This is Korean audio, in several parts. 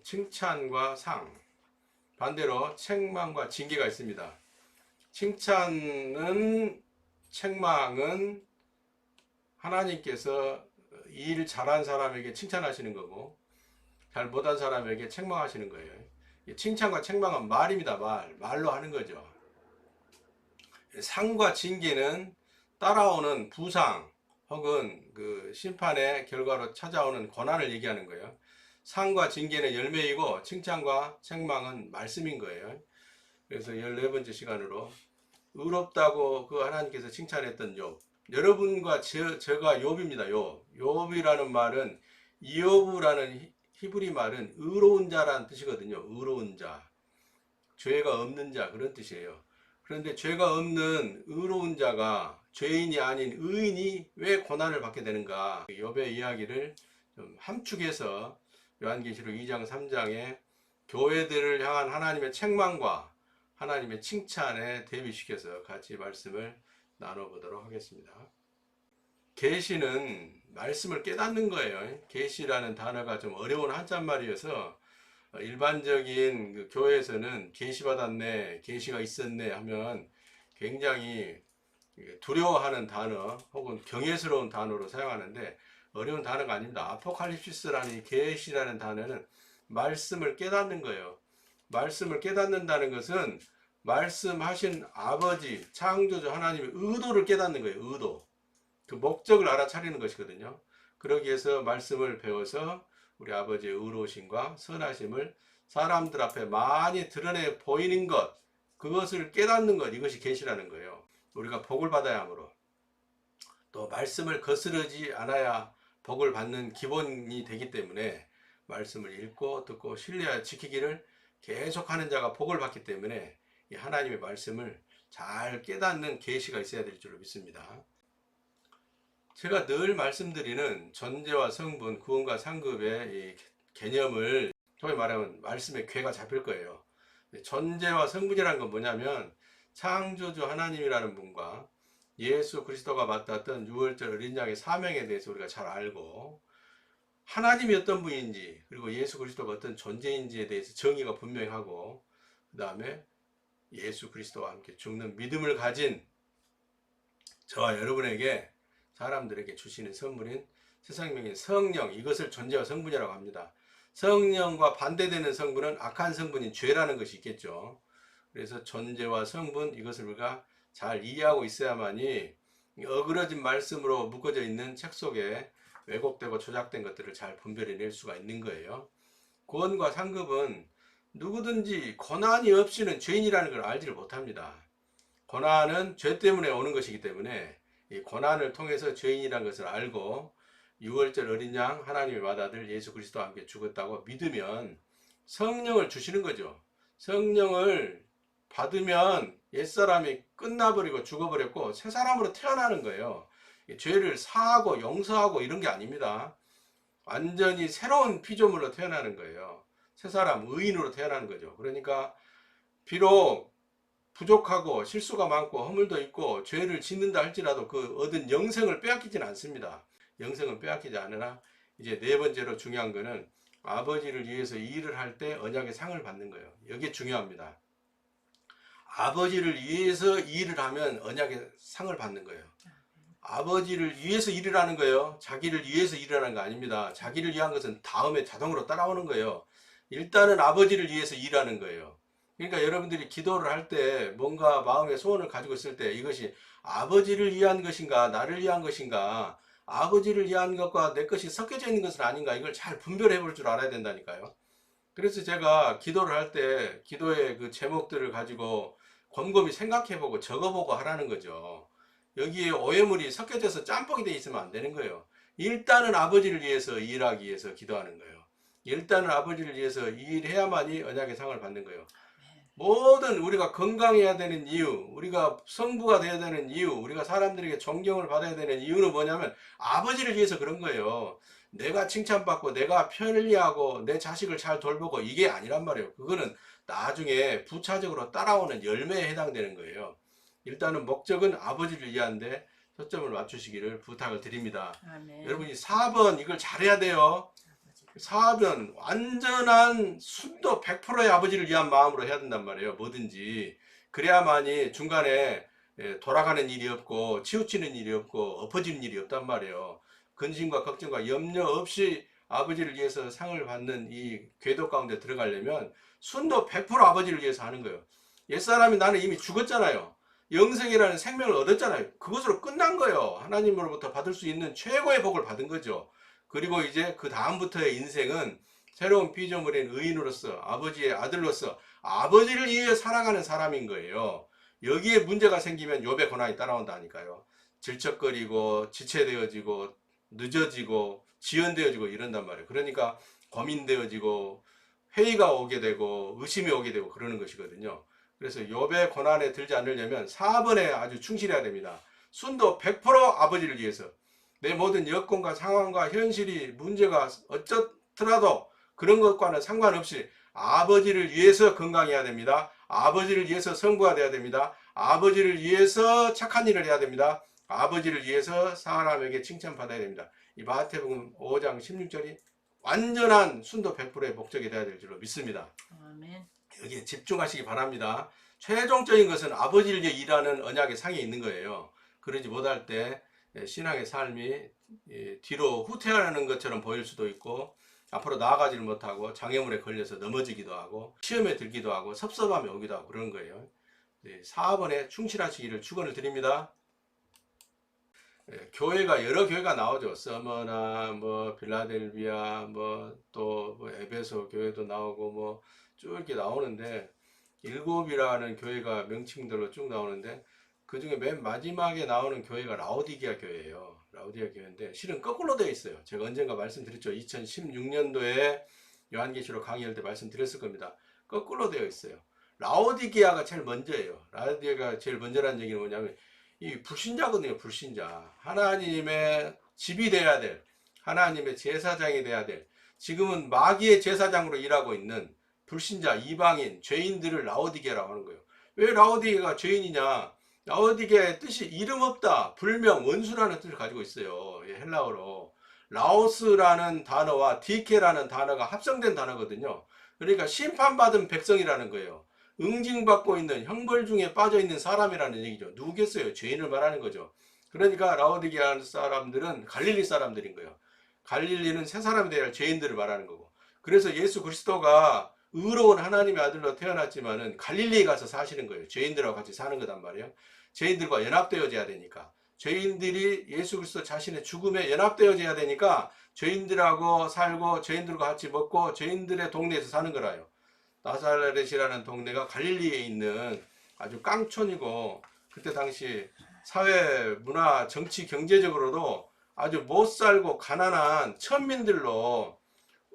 칭찬과 상, 반대로 책망과 징계가 있습니다. 칭찬은, 책망은 하나님께서 일 잘한 사람에게 칭찬하시는 거고 잘 못한 사람에게 책망하시는 거예요. 칭찬과 책망은 말입니다. 말로 하는 거죠. 상과 징계는 따라오는 부상 혹은 그 심판의 결과로 찾아오는 고난을 얘기하는 거예요. 상과 징계는 열매이고 칭찬과 책망은 말씀인 거예요. 그래서 14번째 시간으로 의롭다고 그 하나님께서 칭찬했던 욥, 여러분과 저가 욥입니다. 욥이라는 말은 이오브라는 히브리 말은 의로운 자라는 뜻이거든요. 의로운 자, 죄가 없는 자, 그런 뜻이에요. 그런데 죄가 없는 의로운 자가 죄인이 아닌 의인이 왜 고난을 받게 되는가? 욥의 이야기를 좀 함축해서 요한계시록 2장 3장에 교회들을 향한 하나님의 책망과 하나님의 칭찬에 대비시켜서 같이 말씀을 나눠보도록 하겠습니다. 계시는 말씀을 깨닫는 거예요. 계시라는 단어가 좀 어려운 한자말이어서 일반적인 그 교회에서는 계시 받았네, 계시가 있었네 하면 굉장히 두려워하는 단어 혹은 경외스러운 단어로 사용하는데 어려운 단어가 아닙니다. 아포칼립시스라는 이 계시라는 단어는 말씀을 깨닫는 거예요. 말씀을 깨닫는다는 것은 말씀하신 아버지, 창조주 하나님의 의도를 깨닫는 거예요. 의도. 그 목적을 알아차리는 것이거든요. 그러기 위해서 말씀을 배워서 우리 아버지의 의로우심과 선하심을 사람들 앞에 많이 드러내 보이는 것, 그것을 깨닫는 것, 이것이 계시라는 거예요. 우리가 복을 받아야 하므로 또 말씀을 거스르지 않아야 복을 받는 기본이 되기 때문에 말씀을 읽고 듣고 신뢰하여 지키기를 계속하는 자가 복을 받기 때문에 이 하나님의 말씀을 잘 깨닫는 계시가 있어야 될 줄로 믿습니다. 제가 늘 말씀드리는 전제와 성분, 구원과 상급의 이 개념을 소위 말하면 말씀에 궤가 잡힐 거예요. 전제와 성분이라는 건 뭐냐면 창조주 하나님이라는 분과 예수 그리스도가 맡았던 유월절 어린 양의 사명에 대해서 우리가 잘 알고 하나님이 어떤 분인지 그리고 예수 그리스도가 어떤 존재인지에 대해서 정의가 분명하고 그 다음에 예수 그리스도와 함께 죽는 믿음을 가진 저와 여러분에게 사람들에게 주시는 선물인 새생명인 성령, 이것을 존재와 성분이라고 합니다. 성령과 반대되는 성분은 악한 성분인 죄라는 것이 있겠죠. 그래서 존재와 성분, 이것을 우리가 잘 이해하고 있어야만이 어그러진 말씀으로 묶어져 있는 책 속에 왜곡되고 조작된 것들을 잘 분별해낼 수가 있는 거예요. 구원과 상급은 누구든지 고난이 없이는 죄인이라는 걸 알지를 못합니다. 고난은 죄 때문에 오는 것이기 때문에 이 고난을 통해서 죄인이라는 것을 알고 유월절 어린 양 하나님의 맏아들 예수 그리스도와 함께 죽었다고 믿으면 성령을 주시는 거죠. 성령을 받으면 옛사람이 끝나버리고 죽어버렸고 새 사람으로 태어나는 거예요. 죄를 사하고 용서하고 이런 게 아닙니다. 완전히 새로운 피조물로 태어나는 거예요. 새 사람, 의인으로 태어나는 거죠. 그러니까 비록 부족하고 실수가 많고 허물도 있고 죄를 짓는다 할지라도 그 얻은 영생을 빼앗기지는 않습니다. 영생은 빼앗기지 않으나 이제 네 번째로 중요한 거는 아버지를 위해서 일을 할 때 언약의 상을 받는 거예요. 이게 중요합니다. 아버지를 위해서 일을 하면 언약의 상을 받는 거예요. 아버지를 위해서 일을 하는 거예요. 자기를 위해서 일을 하는 거 아닙니다. 자기를 위한 것은 다음에 자동으로 따라오는 거예요. 일단은 아버지를 위해서 일하는 거예요. 그러니까 여러분들이 기도를 할 때 뭔가 마음의 소원을 가지고 있을 때 이것이 아버지를 위한 것인가 나를 위한 것인가 아버지를 위한 것과 내 것이 섞여져 있는 것은 아닌가 이걸 잘 분별해 볼 줄 알아야 된다니까요. 그래서 제가 기도를 할 때 기도의 그 제목들을 가지고 곰곰이 생각해 보고 적어 보고 하라는 거죠. 여기에 오해물이 섞여져서 짬뽕이 돼 있으면 안 되는 거예요. 일단은 아버지를 위해서 일하기 위해서 기도하는 거예요. 일단은 아버지를 위해서 일해야만이 언약의 상을 받는 거예요. 모든 우리가 건강해야 되는 이유, 우리가 성부가 되어야 되는 이유, 우리가 사람들에게 존경을 받아야 되는 이유는 뭐냐면 아버지를 위해서 그런 거예요. 내가 칭찬받고 내가 편리하고 내 자식을 잘 돌보고 이게 아니란 말이에요. 그거는 나중에 부차적으로 따라오는 열매에 해당되는 거예요. 일단은 목적은 아버지를 위한데 초점을 맞추시기를 부탁을 드립니다. 아멘. 여러분이 4번 이걸 잘해야 돼요. 사업은 완전한 순도 100%의 아버지를 위한 마음으로 해야 된단 말이에요. 뭐든지. 그래야만이 중간에 돌아가는 일이 없고 치우치는 일이 없고 엎어지는 일이 없단 말이에요. 근심과 걱정과 염려 없이 아버지를 위해서 상을 받는 이 궤도 가운데 들어가려면 순도 100% 아버지를 위해서 하는 거예요. 옛사람이 나는 이미 죽었잖아요. 영생이라는 생명을 얻었잖아요. 그것으로 끝난 거예요. 하나님으로부터 받을 수 있는 최고의 복을 받은 거죠. 그리고 이제 그 다음부터의 인생은 새로운 피조물인 의인으로서 아버지의 아들로서 아버지를 위해 살아가는 사람인 거예요. 여기에 문제가 생기면 욥의 고난이 따라온다니까요. 질척거리고 지체되어지고 늦어지고 지연되어지고 이런단 말이에요. 그러니까 고민되어지고 회의가 오게 되고 의심이 오게 되고 그러는 것이거든요. 그래서 욥의 고난에 들지 않으려면 4번에 아주 충실해야 됩니다. 순도 100% 아버지를 위해서 내 모든 여건과 상황과 현실이 문제가 어쩌더라도 그런 것과는 상관없이 아버지를 위해서 건강해야 됩니다. 아버지를 위해서 성부가 돼야 됩니다. 아버지를 위해서 착한 일을 해야 됩니다. 아버지를 위해서 사람에게 칭찬받아야 됩니다. 이 마태복음 5장 16절이 완전한 순도 100%의 목적이 되어야 될 줄로 믿습니다. 아멘. 여기에 집중하시기 바랍니다. 최종적인 것은 아버지를 위해 일하는 언약의 상에 있는 거예요. 그러지 못할 때 신앙의 삶이 뒤로 후퇴하는 것처럼 보일 수도 있고 앞으로 나아가지를 못하고 장애물에 걸려서 넘어지기도 하고 시험에 들기도 하고 섭섭함이 오기도 하고 그런 거예요. 4번에 충실하시기를 축원을 드립니다. 교회가 여러 교회가 나오죠. 서머나 뭐 빌라델비아 또 에베소 교회도 나오고 뭐 쭉 이렇게 나오는데 일곱이라는 교회가 명칭들로 쭉 나오는데 그 중에 맨 마지막에 나오는 교회가 라오디게아 교회예요. 라오디게아 교회인데 실은 거꾸로 되어 있어요. 제가 언젠가 말씀드렸죠. 2016년도에 요한계시록 강의할 때 말씀드렸을 겁니다. 거꾸로 되어 있어요. 라오디게아가 제일 먼저예요. 라오디게아가 제일 먼저라는 얘기는 뭐냐면 이 불신자거든요. 불신자. 하나님의 집이 돼야 될, 하나님의 제사장이 돼야 될, 지금은 마귀의 제사장으로 일하고 있는 불신자, 이방인, 죄인들을 라오디게라고 하는 거예요. 왜 라오디게가 죄인이냐? 라오디게의 뜻이 이름 없다, 불명, 원수라는 뜻을 가지고 있어요. 헬라어로. 라오스라는 단어와 디케라는 단어가 합성된 단어거든요. 그러니까 심판받은 백성이라는 거예요. 응징받고 있는 형벌 중에 빠져 있는 사람이라는 얘기죠. 누구겠어요? 죄인을 말하는 거죠. 그러니까 라오디게아 사람들은 갈릴리 사람들인 거예요. 갈릴리는 새 사람이 되어야 할 죄인들을 말하는 거고. 그래서 예수 그리스도가 의로운 하나님의 아들로 태어났지만은 갈릴리에 가서 사시는 거예요. 죄인들하고 같이 사는 거단 말이에요. 죄인들과 연합되어져야 되니까. 죄인들이 예수 그리스도 자신의 죽음에 연합되어져야 되니까 죄인들하고 살고 죄인들과 같이 먹고 죄인들의 동네에서 사는 거라요. 나사렛이라는 동네가 갈릴리에 있는 아주 깡촌이고 그때 당시 사회, 문화, 정치, 경제적으로도 아주 못 살고 가난한 천민들로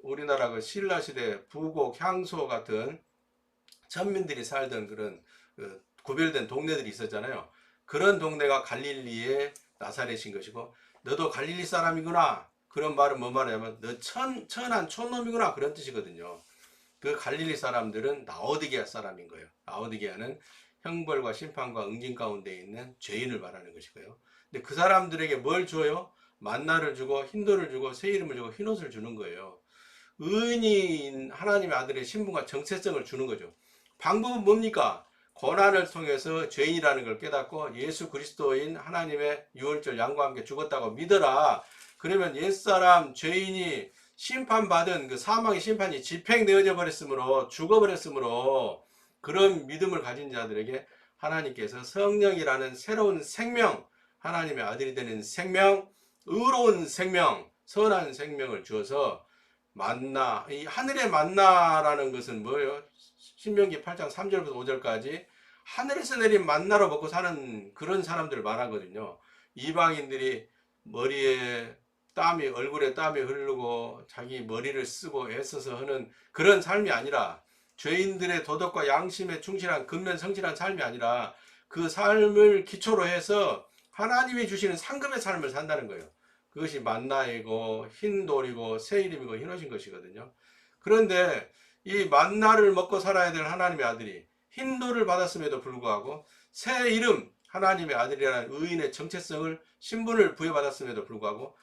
우리나라 그 신라시대 부곡, 향소 같은 천민들이 살던 그런 구별된 동네들이 있었잖아요. 그런 동네가 갈릴리의 나사렛인 것이고 너도 갈릴리 사람이구나. 그런 말은 뭐 말이냐면 너 천한 촌놈이구나 그런 뜻이거든요. 그 갈릴리 사람들은 라오디게아 사람인 거예요. 라오디게아는 형벌과 심판과 응징 가운데 있는 죄인을 말하는 것이고요. 근데 그 사람들에게 뭘 줘요? 만나를 주고 흰돌을 주고 새 이름을 주고 흰옷을 주는 거예요. 의인인 하나님의 아들의 신분과 정체성을 주는 거죠. 방법은 뭡니까? 고난을 통해서 죄인이라는 걸 깨닫고 예수 그리스도인 하나님의 유월절 양과 함께 죽었다고 믿어라. 그러면 옛사람 죄인이 심판받은 그 사망의 심판이 집행되어져 버렸으므로 죽어버렸으므로 그런 믿음을 가진 자들에게 하나님께서 성령이라는 새로운 생명, 하나님의 아들이 되는 생명, 의로운 생명, 선한 생명을 주어서 만나, 이 하늘의 만나라는 것은 뭐예요? 신명기 8장 3절부터 5절까지 하늘에서 내린 만나로 먹고 사는 그런 사람들을 말하거든요. 이방인들이 머리에 땀이, 얼굴에 땀이 흐르고 자기 머리를 쓰고 애써서 하는 그런 삶이 아니라 죄인들의 도덕과 양심에 충실한 근면 성실한 삶이 아니라 그 삶을 기초로 해서 하나님이 주시는 상급의 삶을 산다는 거예요. 그것이 만나이고 흰돌이고 새 이름이고 흰옷인 것이거든요. 그런데 이 만나를 먹고 살아야 될 하나님의 아들이 흰돌을 받았음에도 불구하고 새 이름 하나님의 아들이라는 의인의 정체성을 신분을 부여받았음에도 불구하고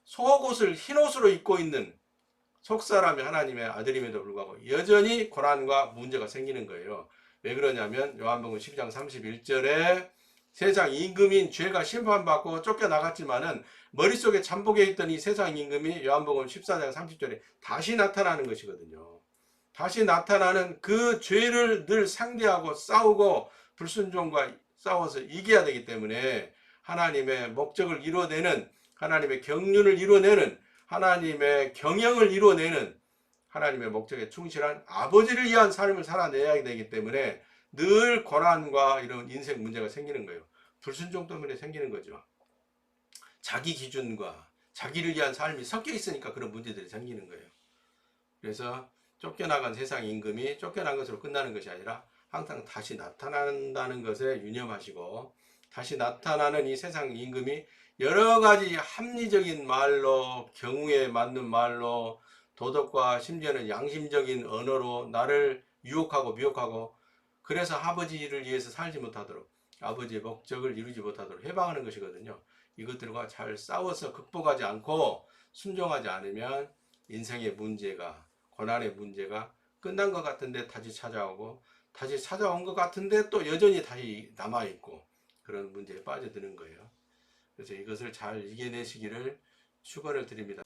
속옷을 흰옷으로 입고 있는 속사람이 하나님의 아들임에도 불구하고 여전히 고난과 문제가 생기는 거예요. 왜 그러냐면 요한복음 12장 31절에 세상 임금인 죄가 심판받고 쫓겨나갔지만은 머릿속에 잠복해 있던 이 세상 임금이 요한복음 14장 30절에 다시 나타나는 것이거든요. 다시 나타나는 그 죄를 늘 상대하고 싸우고 불순종과 싸워서 이겨야 되기 때문에 하나님의 목적을 이루어내는, 하나님의 경륜을 이루어내는, 하나님의 경영을 이루어내는 하나님의 목적에 충실한 아버지를 위한 삶을 살아내야 되기 때문에 늘 고난과 이런 인생 문제가 생기는 거예요. 불순종 때문에 생기는 거죠. 자기 기준과 자기를 위한 삶이 섞여 있으니까 그런 문제들이 생기는 거예요. 그래서 쫓겨나간 세상 임금이 쫓겨난 것으로 끝나는 것이 아니라 항상 다시 나타난다는 것에 유념하시고, 다시 나타나는 이 세상 임금이 여러 가지 합리적인 말로, 경우에 맞는 말로, 도덕과 심지어는 양심적인 언어로 나를 유혹하고 미혹하고, 그래서 아버지를 위해서 살지 못하도록, 아버지의 목적을 이루지 못하도록 해방하는 것이거든요. 이것들과 잘 싸워서 극복하지 않고 순종하지 않으면 인생의 문제가, 고난의 문제가 끝난 것 같은데 다시 찾아오고, 다시 찾아온 것 같은데 또 여전히 다시 남아있고, 그런 문제에 빠져드는 거예요. 그래서 이것을 잘 이겨내시기를 축원을 드립니다.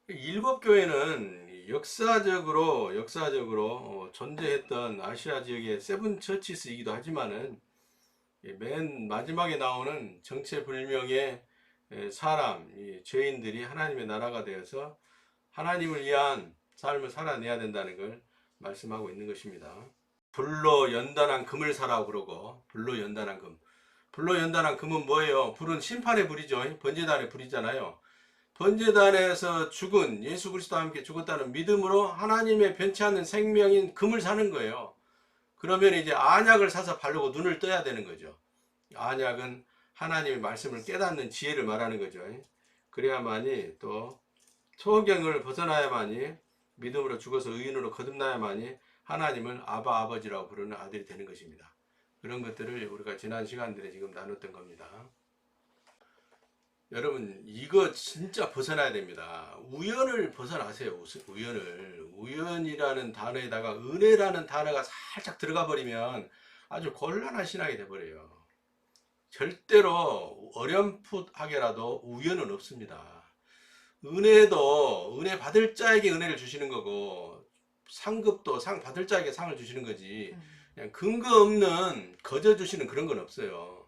일곱 교회는 역사적으로 존재했던 아시아 지역의 세븐 처치스이기도 하지만은 맨 마지막에 나오는 정체불명의 사람, 죄인들이 하나님의 나라가 되어서 하나님을 위한 삶을 살아내야 된다는 걸 말씀하고 있는 것입니다. 불로 연단한 금을 사라고 그러고, 불로 연단한 금. 불로 연단한 금은 뭐예요? 불은 심판의 불이죠. 번제단의 불이잖아요. 번제단에서 죽은 예수 그리스도와 함께 죽었다는 믿음으로 하나님의 변치 않는 생명인 금을 사는 거예요. 그러면 이제 안약을 사서 바르고 눈을 떠야 되는 거죠. 안약은 하나님의 말씀을 깨닫는 지혜를 말하는 거죠. 그래야만이, 또 소경을 벗어나야만이, 믿음으로 죽어서 의인으로 거듭나야만이 하나님을 아바 아버지라고 부르는 아들이 되는 것입니다. 그런 것들을 우리가 지난 시간들에 지금 나눴던 겁니다. 여러분, 이거 진짜 벗어나야 됩니다. 우연을 벗어나세요. 우연을. 우연이라는 단어에다가 은혜라는 단어가 살짝 들어가 버리면 아주 곤란한 신앙이 돼버려요. 절대로 어렴풋하게라도 우연은 없습니다. 은혜도 은혜 받을 자에게 은혜를 주시는 거고, 상급도 상 받을 자에게 상을 주시는 거지, 그냥 근거 없는 거저 주시는 그런 건 없어요.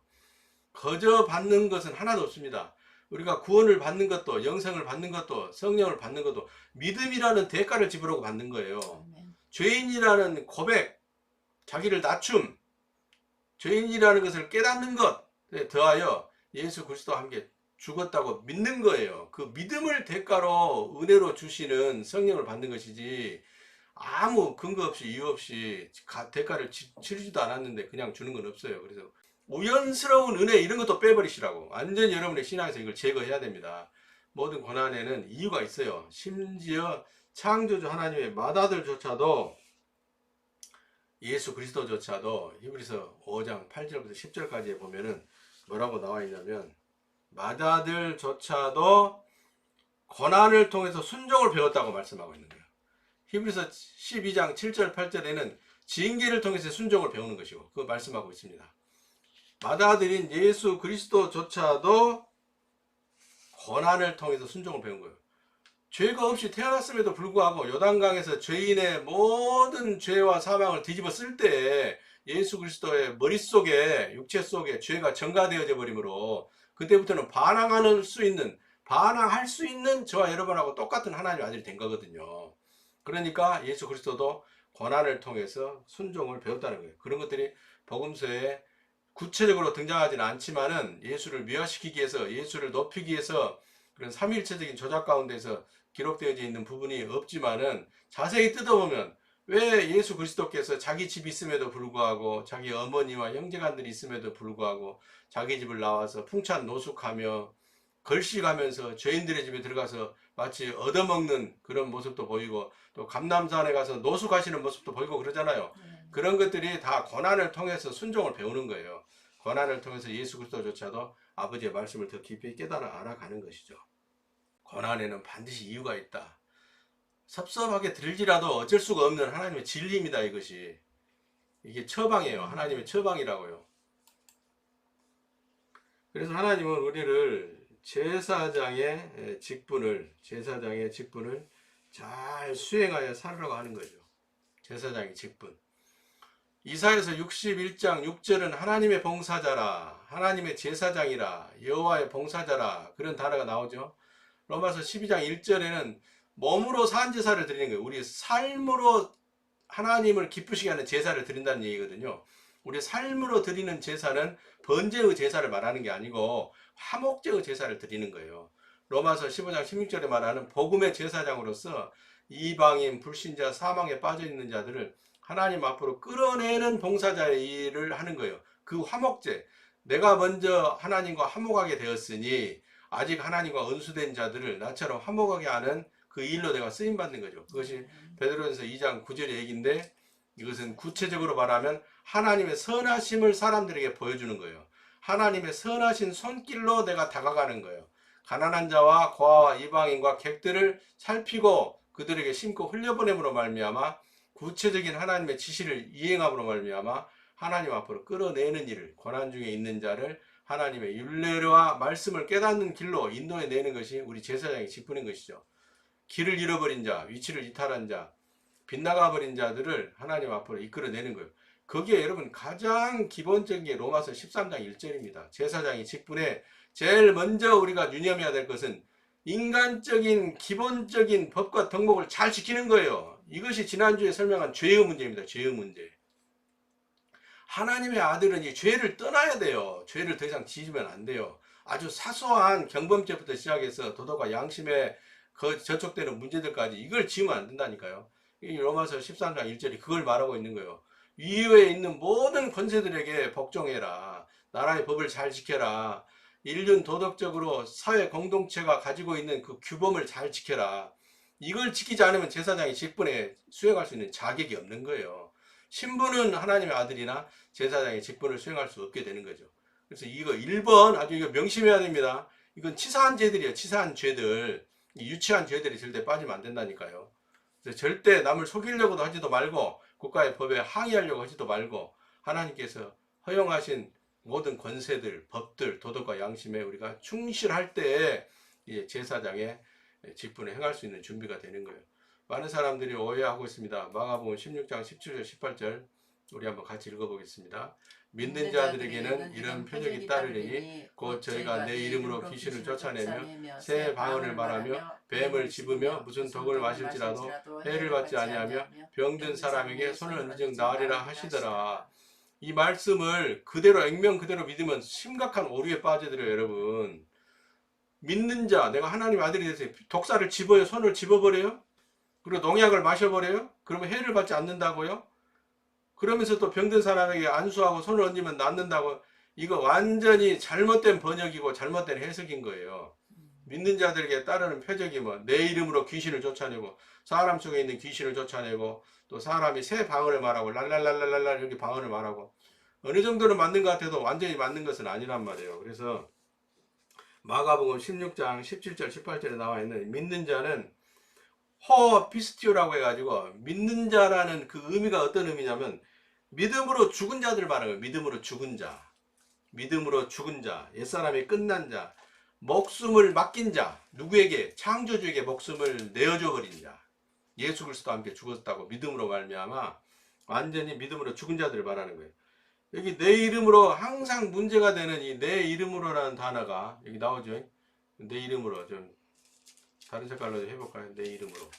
거저 받는 것은 하나도 없습니다. 우리가 구원을 받는 것도, 영생을 받는 것도, 성령을 받는 것도 믿음이라는 대가를 지불하고 받는 거예요. 죄인이라는 고백, 자기를 낮춤, 죄인이라는 것을 깨닫는 것에 더하여 예수 그리스도와 함께 죽었다고 믿는 거예요. 그 믿음을 대가로 은혜로 주시는 성령을 받는 것이지, 아무 근거 없이 이유 없이 대가를 치르지도 않았는데 그냥 주는 건 없어요. 그래서 우연스러운 은혜 이런 것도 빼버리시라고. 완전히 여러분의 신앙에서 이걸 제거해야 됩니다. 모든 고난에는 이유가 있어요. 심지어 창조주 하나님의 맏아들조차도, 예수 그리스도조차도 히브리서 5장 8절부터 10절까지에 보면은 뭐라고 나와 있냐면, 맏아들조차도 고난을 통해서 순종을 배웠다고 말씀하고 있는 거예요. 히브리서 12장 7절 8절에는 징계를 통해서 순종을 배우는 것이고, 그거 말씀하고 있습니다. 맏아들인 예수 그리스도조차도 고난을 통해서 순종을 배운 거예요. 죄가 없이 태어났음에도 불구하고 요단강에서 죄인의 모든 죄와 사망을 뒤집어 쓸 때 예수 그리스도의 머릿속에, 육체 속에 죄가 전가되어져 버리므로 그때부터는 반항할 수 있는 저와 여러분하고 똑같은 하나님의 아들이 된 거거든요. 그러니까 예수 그리스도도 고난을 통해서 순종을 배웠다는 거예요. 그런 것들이 복음서에 구체적으로 등장하지는 않지만은 예수를 묘화시키기 위해서, 예수를 높이기 위해서 그런 삼위일체적인 조작 가운데서 기록되어져 있는 부분이 없지만은, 자세히 뜯어보면 왜 예수 그리스도께서 자기 집이 있음에도 불구하고, 자기 어머니와 형제간들이 있음에도 불구하고 자기 집을 나와서 풍찬 노숙하며 걸식하면서 죄인들의 집에 들어가서 마치 얻어먹는 그런 모습도 보이고, 또 감람산에 가서 노숙하시는 모습도 보이고 그러잖아요. 그런 것들이 다 고난을 통해서 순종을 배우는 거예요. 고난을 통해서 예수 그리스도조차도 아버지의 말씀을 더 깊이 깨달아 알아가는 것이죠. 고난에는 반드시 이유가 있다. 섭섭하게 들지라도 어쩔 수가 없는 하나님의 진리입니다. 이것이. 이게 처방이에요. 하나님의 처방이라고요. 그래서 하나님은 우리를 제사장의 직분을 잘 수행하여 살으라고 하는 거죠. 제사장의 직분. 이사야서 61장 6절은 하나님의 봉사자라, 하나님의 제사장이라, 여호와의 봉사자라, 그런 단어가 나오죠. 로마서 12장 1절에는 몸으로 산 제사를 드리는 거예요. 우리 삶으로 하나님을 기쁘시게 하는 제사를 드린다는 얘기거든요. 우리 삶으로 드리는 제사는 번제의 제사를 말하는 게 아니고 화목제의 제사를 드리는 거예요. 로마서 15장 16절에 말하는 복음의 제사장으로서 이방인, 불신자, 사망에 빠져있는 자들을 하나님 앞으로 끌어내는 봉사자의 일을 하는 거예요. 그 화목제, 내가 먼저 하나님과 화목하게 되었으니 아직 하나님과 은수된 자들을 나처럼 화목하게 하는 그 일로 내가 쓰임받는 거죠. 그것이 베드로전서 2장 9절의 얘기인데, 이것은 구체적으로 말하면 하나님의 선하심을 사람들에게 보여주는 거예요. 하나님의 선하신 손길로 내가 다가가는 거예요. 가난한 자와 고아와 이방인과 객들을 살피고 그들에게 심고 흘려보냄으로 말미암아 구체적인 하나님의 지시를 이행함으로 말미암아 하나님 앞으로 끌어내는 일을, 고난 중에 있는 자를 하나님의 율례와 말씀을 깨닫는 길로 인도해 내는 것이 우리 제사장의 직분인 것이죠. 길을 잃어버린 자, 위치를 이탈한 자, 빗나가버린 자들을 하나님 앞으로 이끌어내는 거예요. 거기에 여러분 가장 기본적인 게 로마서 13장 1절입니다. 제사장의 직분에 제일 먼저 우리가 유념해야 될 것은 인간적인 기본적인 법과 덕목을 잘 지키는 거예요. 이것이 지난주에 설명한 죄의 문제입니다. 죄의 문제. 하나님의 아들은 이 죄를 떠나야 돼요. 죄를 더 이상 지으면 안 돼요. 아주 사소한 경범죄부터 시작해서 도덕과 양심에 저촉되는 문제들까지 이걸 지으면 안 된다니까요. 이 로마서 13장 1절이 그걸 말하고 있는 거예요. 위에 있는 모든 권세들에게 복종해라. 나라의 법을 잘 지켜라. 인륜 도덕적으로 사회 공동체가 가지고 있는 그 규범을 잘 지켜라. 이걸 지키지 않으면 제사장이 직분에 수행할 수 있는 자격이 없는 거예요. 신부는 하나님의 아들이나 제사장의 직분을 수행할 수 없게 되는 거죠. 그래서 이거 1번 아주 이거 명심해야 됩니다. 이건 치사한 죄들이에요. 치사한 죄들. 유치한 죄들이 절대 빠지면 안 된다니까요. 그래서 절대 남을 속이려고도 하지도 말고 국가의 법에 항의하려고 하지도 말고 하나님께서 허용하신 모든 권세들, 법들, 도덕과 양심에 우리가 충실할 때에 제사장의 직분을 행할 수 있는 준비가 되는 거예요. 많은 사람들이 오해하고 있습니다. 마가복음 16장 17절 18절 우리 한번 같이 읽어보겠습니다. 믿는 자들에게는 이런 표적이 따르리니 곧 저희가 내 이름으로 귀신을 쫓아내며 새 방언을 말하며 뱀을 집으며 무슨 독을 마실지라도 해를 받지 아니하며 병든 사람에게 손을 얹은 즉 나으리라 하시더라. 이 말씀을 그대로 액면 그대로 믿으면 심각한 오류에 빠져들어요. 여러분, 믿는 자, 내가 하나님 아들이 돼서 독사를 집어요? 손을 집어버려요? 그리고 농약을 마셔버려요? 그러면 해를 받지 않는다고요? 그러면서 또 병든 사람에게 안수하고 손을 얹으면 낫는다고? 이거 완전히 잘못된 번역이고 잘못된 해석인 거예요. 믿는 자들에게 따르는 표적이 뭐 내 이름으로 귀신을 쫓아내고 사람 속에 있는 귀신을 쫓아내고 또 사람이 새 방언을 말하고 랄랄랄랄랄 이렇게 방언을 말하고 어느 정도는 맞는 것 같아도 완전히 맞는 것은 아니란 말이에요. 그래서 마가복음 16장 17절 18절에 나와 있는 믿는 자는 호피스티오라고 해가지고 믿는 자라는 그 의미가 어떤 의미냐면 믿음으로 죽은 자들 말하는 거예요. 믿음으로 죽은 자, 믿음으로 죽은 자, 옛사람이 끝난 자, 목숨을 맡긴 자, 누구에게? 창조주에게 목숨을 내어줘 버린 자, 예수 그리스도와 함께 죽었다고 믿음으로 말미암아 완전히 믿음으로 죽은 자들을 말하는 거예요. 여기 내 이름으로 항상 문제가 되는 이 내 이름으로라는 단어가 여기 나오죠. 내 이름으로 좀 다른 색깔로 해볼까요? 내 이름으로.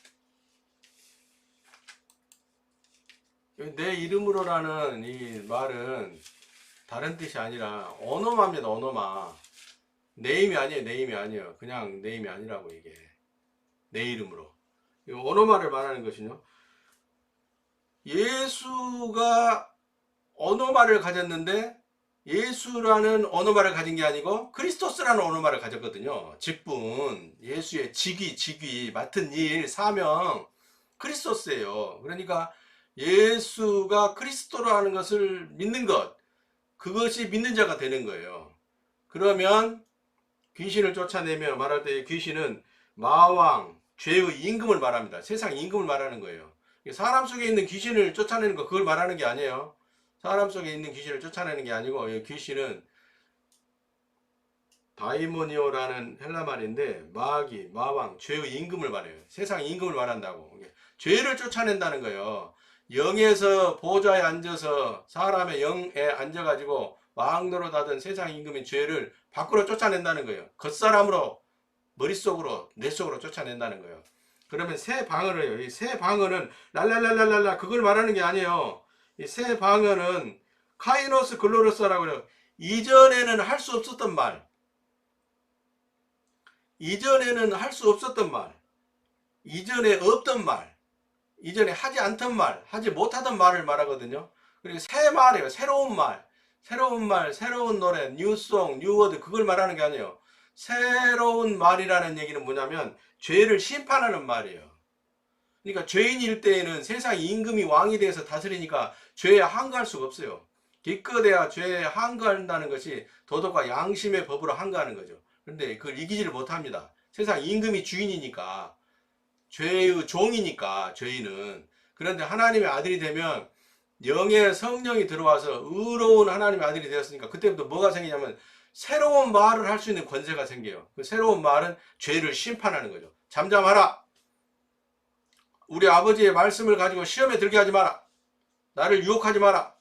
내 이름으로라는 이 말은 다른 뜻이 아니라 오노마입니다. 오노마. 네임이 아니에요. 네임이 아니에요. 그냥 네임이 아니라고 이게. 내 이름으로. 오노마를 말하는 것이요. 예수가 오노마를 가졌는데 예수라는 오노마를 가진 게 아니고 크리스토스라는 오노마를 가졌거든요. 직분, 예수의 직위, 맡은 일, 사명, 크리스토스예요. 그러니까 예수가 그리스도라는 것을 믿는 것, 그것이 믿는 자가 되는 거예요. 그러면 귀신을 쫓아내며 말할 때 귀신은 마왕, 죄의 임금을 말합니다. 세상 임금을 말하는 거예요. 사람 속에 있는 귀신을 쫓아내는 거 그걸 말하는 게 아니에요. 사람 속에 있는 귀신을 쫓아내는 게 아니고 이 귀신은 다이모니오라는 헬라 말인데 마귀, 마왕, 죄의 임금을 말해요. 세상 임금을 말한다고. 죄를 쫓아낸다는 거예요. 영에서 보좌에 앉아서 사람의 영에 앉아가지고 마왕노릇 하던 세상 임금인 죄를 밖으로 쫓아낸다는 거예요. 겉사람으로 머릿속으로 뇌 속으로 쫓아낸다는 거예요. 그러면 새 방언을 이 새 방언은 랄랄랄랄랄라 그걸 말하는 게 아니에요. 이 새 방언은 카이노스 글로로스라고 그래요. 이전에는 할 수 없었던 말, 이전에는 할 수 없었던 말, 이전에 없던 말, 이전에 하지 않던 말, 하지 못하던 말을 말하거든요. 그리고 새 말이에요. 새로운 말, 새로운 말, 새로운 노래, 뉴송, 뉴워드 그걸 말하는 게 아니에요. 새로운 말이라는 얘기는 뭐냐면 죄를 심판하는 말이에요. 그러니까 죄인일 때에는 세상 임금이 왕이 돼서 다스리니까 죄에 항거할 수가 없어요. 기껏해야 죄에 항거한다는 것이 도덕과 양심의 법으로 항거하는 거죠. 그런데 그걸 이기지를 못합니다. 세상 임금이 주인이니까, 죄의 종이니까 죄인은. 그런데 하나님의 아들이 되면 영의 성령이 들어와서 의로운 하나님의 아들이 되었으니까 그때부터 뭐가 생기냐면 새로운 말을 할 수 있는 권세가 생겨요. 그 새로운 말은 죄를 심판하는 거죠. 잠잠하라. 우리 아버지의 말씀을 가지고 시험에 들게 하지 마라. 나를 유혹하지 마라.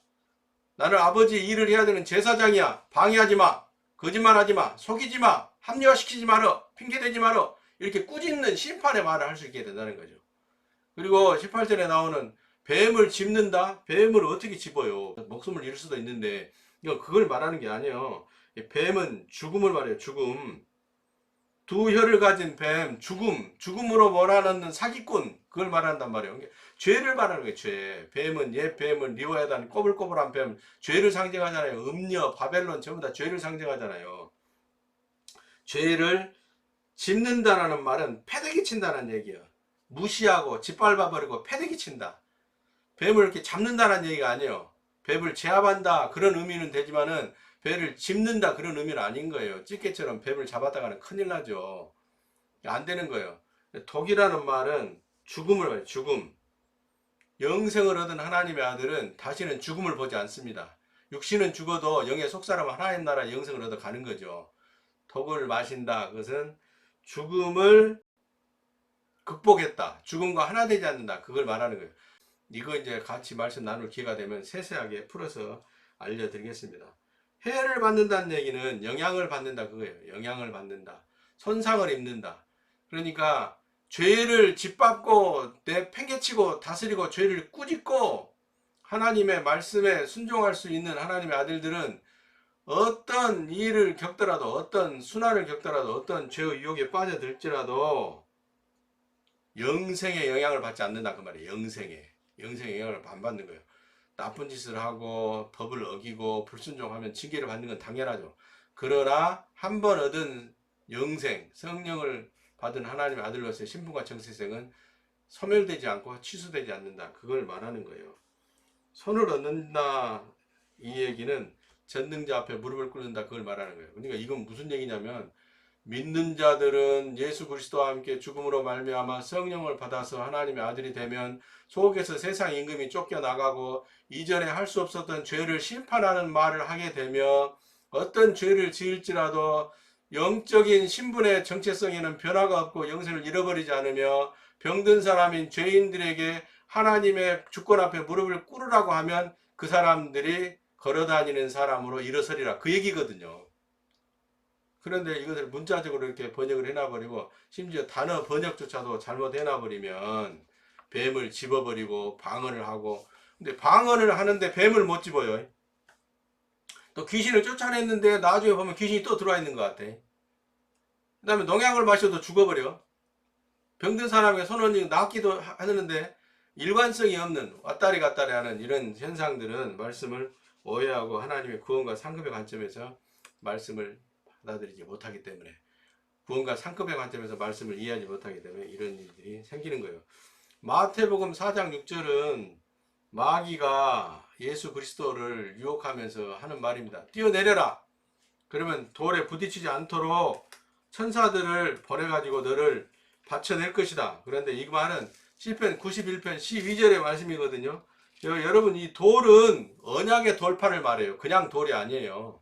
나는 아버지 일을 해야 되는 제사장이야. 방해하지 마. 거짓말하지 마. 속이지 마. 합리화시키지 마라. 핑계대지 마라. 이렇게 꾸짖는 심판의 말을 할 수 있게 된다는 거죠. 그리고 18절에 나오는 뱀을 짚는다? 뱀을 어떻게 짚어요? 목숨을 잃을 수도 있는데 이거 그걸 말하는 게 아니에요. 뱀은 죽음을 말해요. 죽음. 두 혀를 가진 뱀, 죽음으로 몰아넣는 사기꾼 그걸 말한단 말이에요. 죄를 말하는 거예요. 죄. 뱀은 옛 뱀은 리워야단 꼬불꼬불한 뱀 죄를 상징하잖아요. 음녀, 바벨론 전부 다 죄를 상징하잖아요. 죄를 짚는다라는 말은 패대기 친다는 얘기예요. 무시하고 짓밟아버리고 패대기 친다. 뱀을 이렇게 잡는다는 얘기가 아니에요. 뱀을 제압한다 그런 의미는 되지만은 뱀을 짚는다 그런 의미는 아닌 거예요. 찌개처럼 뱀을 잡았다가는 큰일 나죠. 안 되는 거예요. 독이라는 말은 죽음을 말해요. 죽음. 영생을 얻은 하나님의 아들은 다시는 죽음을 보지 않습니다. 육신은 죽어도 영의 속사람 하나님 나라 영생을 얻어 가는 거죠. 독을 마신다. 그것은 죽음을 극복했다. 죽음과 하나 되지 않는다. 그걸 말하는 거예요. 이거 이제 같이 말씀 나눌 기회가 되면 세세하게 풀어서 알려드리겠습니다. 해를 받는다는 얘기는 영향을 받는다 그거예요. 영향을 받는다. 손상을 입는다. 그러니까 죄를 짓밟고 내팽개치고 다스리고 죄를 꾸짖고 하나님의 말씀에 순종할 수 있는 하나님의 아들들은 어떤 일을 겪더라도 어떤 순환을 겪더라도 어떤 죄의 유혹에 빠져들지라도 영생의 영향을 받지 않는다 그 말이에요. 영생의 영향을 안 받는 거예요. 나쁜 짓을 하고 법을 어기고 불순종하면 징계를 받는 건 당연하죠. 그러나 한 번 얻은 영생, 성령을 받은 하나님의 아들로서의 신분과 정체성은 소멸되지 않고 취소되지 않는다. 그걸 말하는 거예요. 손을 얻는다 이 얘기는 전능자 앞에 무릎을 꿇는다 그걸 말하는 거예요. 그러니까 이건 무슨 얘기냐면 믿는 자들은 예수 그리스도와 함께 죽음으로 말미암아 성령을 받아서 하나님의 아들이 되면 속에서 세상 임금이 쫓겨나가고 이전에 할 수 없었던 죄를 심판하는 말을 하게 되며 어떤 죄를 지을지라도 영적인 신분의 정체성에는 변화가 없고 영생을 잃어버리지 않으며 병든 사람인 죄인들에게 하나님의 주권 앞에 무릎을 꿇으라고 하면 그 사람들이 걸어다니는 사람으로 일어서리라 그 얘기거든요. 그런데 이것을 문자적으로 이렇게 번역을 해놔버리고 심지어 단어 번역조차도 잘못 해놔버리면 뱀을 집어버리고 방언을 하고 근데 방언을 하는데 뱀을 못 집어요. 또 귀신을 쫓아냈는데 나중에 보면 귀신이 또 들어와 있는 것 같아. 그 다음에 농약을 마셔도 죽어버려. 병든 사람에게 손을 낫기도 하는데 일관성이 없는 왔다리 갔다리 하는 이런 현상들은 말씀을 오해하고 하나님의 구원과 상급의 관점에서 말씀을 받아들이지 못하기 때문에 구원과 상급의 관점에서 말씀을 이해하지 못하기 때문에 이런 일들이 생기는 거예요. 마태복음 4장 6절은 마귀가 예수 그리스도를 유혹하면서 하는 말입니다. 뛰어내려라. 그러면 돌에 부딪히지 않도록 천사들을 보내가지고 너를 받쳐낼 것이다. 그런데 이 말은 시편 91편 12절의 말씀이거든요. 여러분, 이 돌은 언약의 돌판을 말해요. 그냥 돌이 아니에요.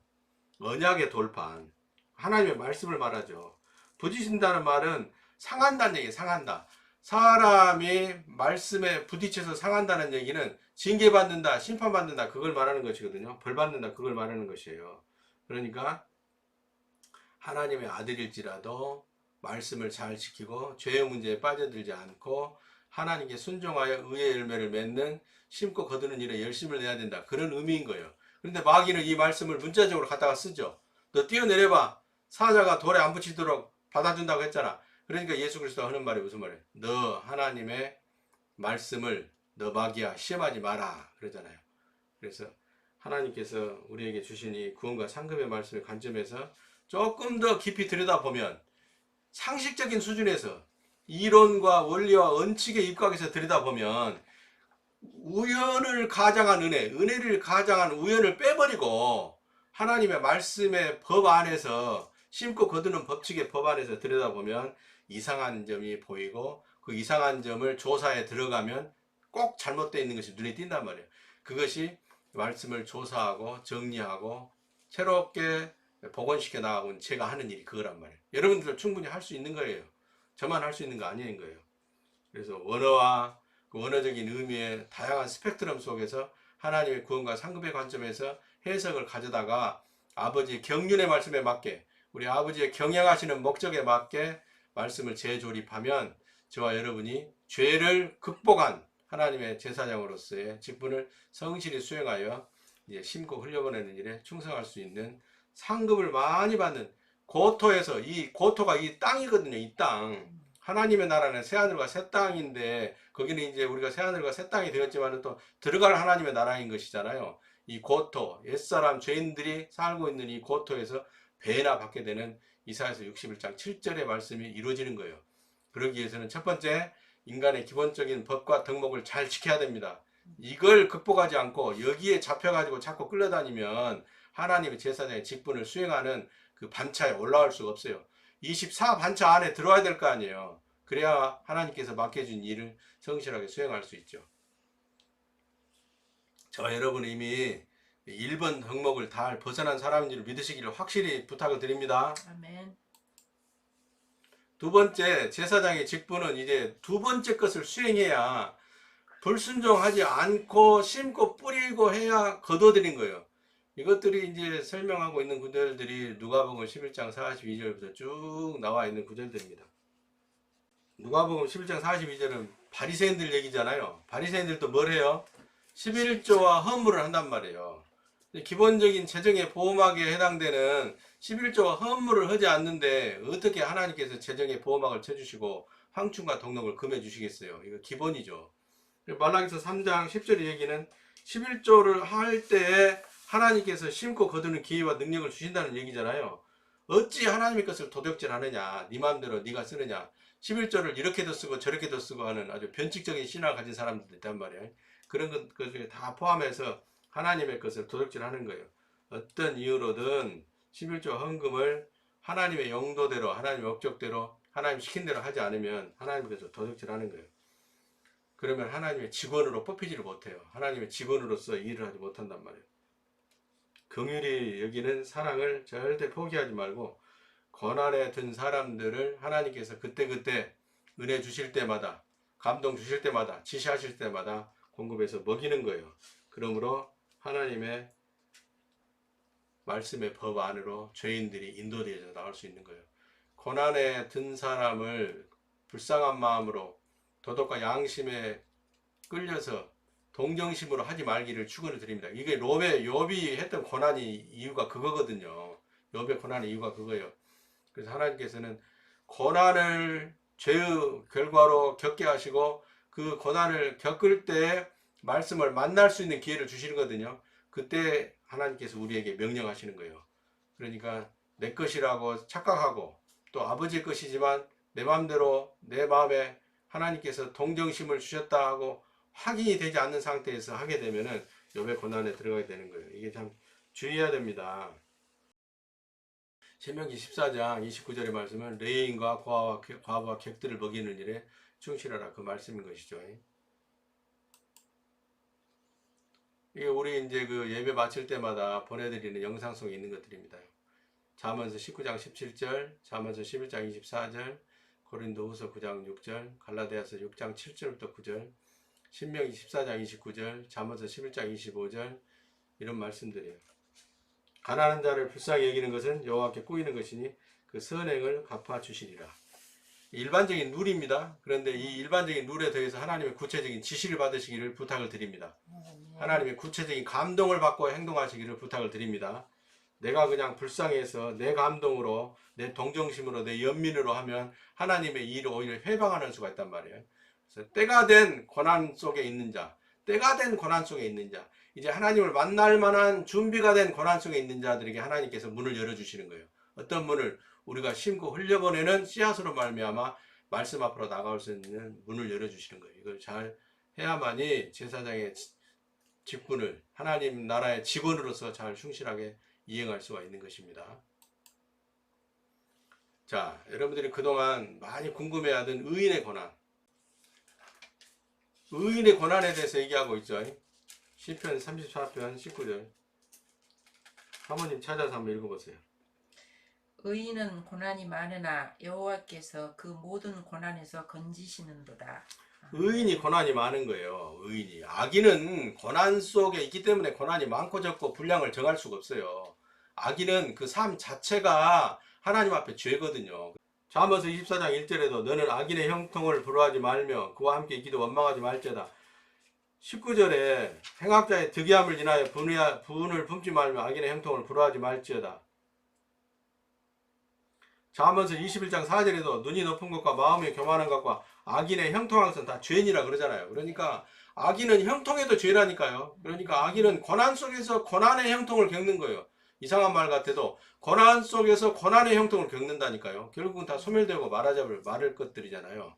언약의 돌판. 하나님의 말씀을 말하죠. 부딪힌다는 말은 상한다는 얘기예요. 상한다. 사람이 말씀에 부딪혀서 상한다는 얘기는 징계받는다, 심판받는다, 그걸 말하는 것이거든요. 벌받는다, 그걸 말하는 것이에요. 그러니까 하나님의 아들일지라도 말씀을 잘 지키고 죄의 문제에 빠져들지 않고 하나님께 순종하여 의의 열매를 맺는 심고 거두는 일에 열심을 내야 된다. 그런 의미인 거예요. 그런데 마귀는 이 말씀을 문자적으로 갖다가 쓰죠. 너 뛰어내려봐. 사자가 돌에 안 붙이도록 받아준다고 했잖아. 그러니까 예수 그리스도가 하는 말이 무슨 말이에요? 너 하나님의 말씀을 너 마귀야 시험하지 마라 그러잖아요. 그래서 하나님께서 우리에게 주신 이 구원과 상급의 말씀의 관점에서 조금 더 깊이 들여다보면 상식적인 수준에서 이론과 원리와 원칙의 입각에서 들여다보면 우연을 가장한 은혜를 가장한 우연을 빼버리고 하나님의 말씀의 법 안에서 심고 거두는 법칙의 법 안에서 들여다보면 이상한 점이 보이고 그 이상한 점을 조사에 들어가면 꼭 잘못되어 있는 것이 눈에 띈단 말이에요. 그것이 말씀을 조사하고 정리하고 새롭게 복원시켜 나가고 제가 하는 일이 그거란 말이에요. 여러분들도 충분히 할 수 있는 거예요. 저만 할 수 있는 거 아닌 거예요. 그래서 원어와 그 원어적인 의미의 다양한 스펙트럼 속에서 하나님의 구원과 상급의 관점에서 해석을 가져다가 아버지의 경륜의 말씀에 맞게 우리 아버지의 경영하시는 목적에 맞게 말씀을 재조립하면 저와 여러분이 죄를 극복한 하나님의 제사장으로서의 직분을 성실히 수행하여 이제 심고 흘려보내는 일에 충성할 수 있는 상급을 많이 받는 고토에서 이 고토가 이 땅이거든요. 이 땅. 하나님의 나라는 새하늘과 새 땅인데 거기는 이제 우리가 새하늘과 새 땅이 되었지만 또 들어갈 하나님의 나라인 것이잖아요. 이 고토, 옛사람 죄인들이 살고 있는 이 고토에서 배나 받게 되는 이사야서 61장 7절의 말씀이 이루어지는 거예요. 그러기 위해서는 첫 번째 인간의 기본적인 법과 덕목을 잘 지켜야 됩니다. 이걸 극복하지 않고 여기에 잡혀가지고 자꾸 끌려다니면 하나님의 제사장의 직분을 수행하는 그 반차에 올라올 수가 없어요. 24반차 안에 들어와야 될 거 아니에요. 그래야 하나님께서 맡겨준 일을 성실하게 수행할 수 있죠. 저 여러분 이미 1번 덕목을 다 벗어난 사람인 줄 믿으시기를 확실히 부탁을 드립니다. 아멘. 두 번째 제사장의 직분은 이제 두 번째 것을 수행해야 불순종하지 않고 심고 뿌리고 해야 거둬들인 거예요. 이것들이 이제 설명하고 있는 구절들이 누가복음 11장 42절부터 쭉 나와 있는 구절들입니다. 누가복음 11장 42절은 바리새인들 얘기잖아요. 바리새인들도 뭘 해요? 11조와 헌물을 한단 말이에요. 기본적인 재정의 보호막에 해당되는 11조와 헌물을 하지 않는데 어떻게 하나님께서 재정의 보호막을 쳐주시고 황충과 동록을 금해 주시겠어요? 이거 기본이죠. 말라기서 3장 10절의 얘기는 11조를 할 때에 하나님께서 심고 거두는 기회와 능력을 주신다는 얘기잖아요. 어찌 하나님의 것을 도둑질하느냐, 네 마음대로 네가 쓰느냐, 11조를 이렇게도 쓰고 저렇게도 쓰고 하는 아주 변칙적인 신앙을 가진 사람들이 있단 말이에요. 그런 것들이 다 포함해서 하나님의 것을 도둑질하는 거예요. 어떤 이유로든 11조 헌금을 하나님의 용도대로, 하나님의 목적대로, 하나님 시킨 대로 하지 않으면 하나님께서 도둑질하는 거예요. 그러면 하나님의 직원으로 뽑히지를 못해요. 하나님의 직원으로서 일을 하지 못한단 말이에요. 긍휼히 여기는 사랑을 절대 포기하지 말고 고난에 든 사람들을 하나님께서 그때그때 은혜 주실 때마다 감동 주실 때마다 지시하실 때마다 공급해서 먹이는 거예요. 그러므로 하나님의 말씀의 법 안으로 죄인들이 인도되어서 나올 수 있는 거예요. 고난에 든 사람을 불쌍한 마음으로 도덕과 양심에 끌려서 동정심으로 하지 말기를 축원을 드립니다. 이게 욥이 했던 고난이 이유가 그거거든요. 욥의 고난의 이유가 그거예요. 그래서 하나님께서는 고난을 죄의 결과로 겪게 하시고 그 고난을 겪을 때 말씀을 만날 수 있는 기회를 주시거든요. 그때 하나님께서 우리에게 명령하시는 거예요. 그러니까 내 것이라고 착각하고 또 아버지의 것이지만 내 마음대로 내 마음에 하나님께서 동정심을 주셨다 하고 확인이 되지 않는 상태에서 하게 되면은 욥의 고난에 들어가게 되는 거예요. 이게 참 주의해야 됩니다. 신명기 14장 29절의 말씀은 레인과 과부와 객들을 먹이는 일에 충실하라 그 말씀인 것이죠. 이게 우리 이제 그 예배 마칠 때마다 보내드리는 영상 속에 있는 것들입니다. 잠언서 19장 17절, 잠언서 11장 24절, 고린도후서 9장 6절, 갈라디아서 6장 7절부터 9절, 신명기 14장 29절, 잠언서 11장 25절 이런 말씀들이에요. 가난한 자를 불쌍히 여기는 것은 여호와께 꾸이는 것이니 그 선행을 갚아 주시리라. 일반적인 룰입니다. 그런데 이 일반적인 룰에 대해서 하나님의 구체적인 지시를 받으시기를 부탁을 드립니다. 하나님의 구체적인 감동을 받고 행동하시기를 부탁을 드립니다. 내가 그냥 불쌍해서 내 감동으로 내 동정심으로 내 연민으로 하면 하나님의 일을 오히려 회방하는 수가 있단 말이에요. 그래서 때가 된 고난 속에 있는 자, 때가 된 고난 속에 있는 자, 이제 하나님을 만날 만한 준비가 된 고난 속에 있는 자들에게 하나님께서 문을 열어주시는 거예요. 어떤 문을? 우리가 심고 흘려보내는 씨앗으로 말미암아 말씀 앞으로 나갈 수 있는 문을 열어주시는 거예요. 이걸 잘 해야만이 제사장의 직분을 하나님 나라의 직원으로서 잘 충실하게 이행할 수가 있는 것입니다. 자, 여러분들이 그동안 많이 궁금해하던 의인의 고난, 의인의 고난에 대해서 얘기하고 있죠. 시편 34편 19절 사모님 찾아서 한번 읽어보세요. 의인은 고난이 많으나 여호와께서 그 모든 고난에서 건지시는도다. 의인이 고난이 많은 거예요. 의인이. 악인은 고난 속에 있기 때문에 고난이 많고 적고 분량을 정할 수가 없어요. 악인은 그 삶 자체가 하나님 앞에 죄거든요. 잠언서 24장 1절에도 너는 악인의 형통을 부러워하지 말며 그와 함께 있기도 원망하지 말지어다. 19절에 행악자의 득이함을 인하여 분을 품지 말며 악인의 형통을 부러워하지 말지어다. 잠언서 21장 4절에도 눈이 높은 것과 마음이 교만한 것과 악인의 형통한 것은 다 죄니라 그러잖아요. 그러니까 악인은 형통해도 죄라니까요. 그러니까 악인은 고난 속에서 고난의 형통을 겪는 거예요. 이상한 말 같아도 고난 속에서 고난의 형통을 겪는다니까요. 결국은 다 소멸되고 말할 것들이잖아요.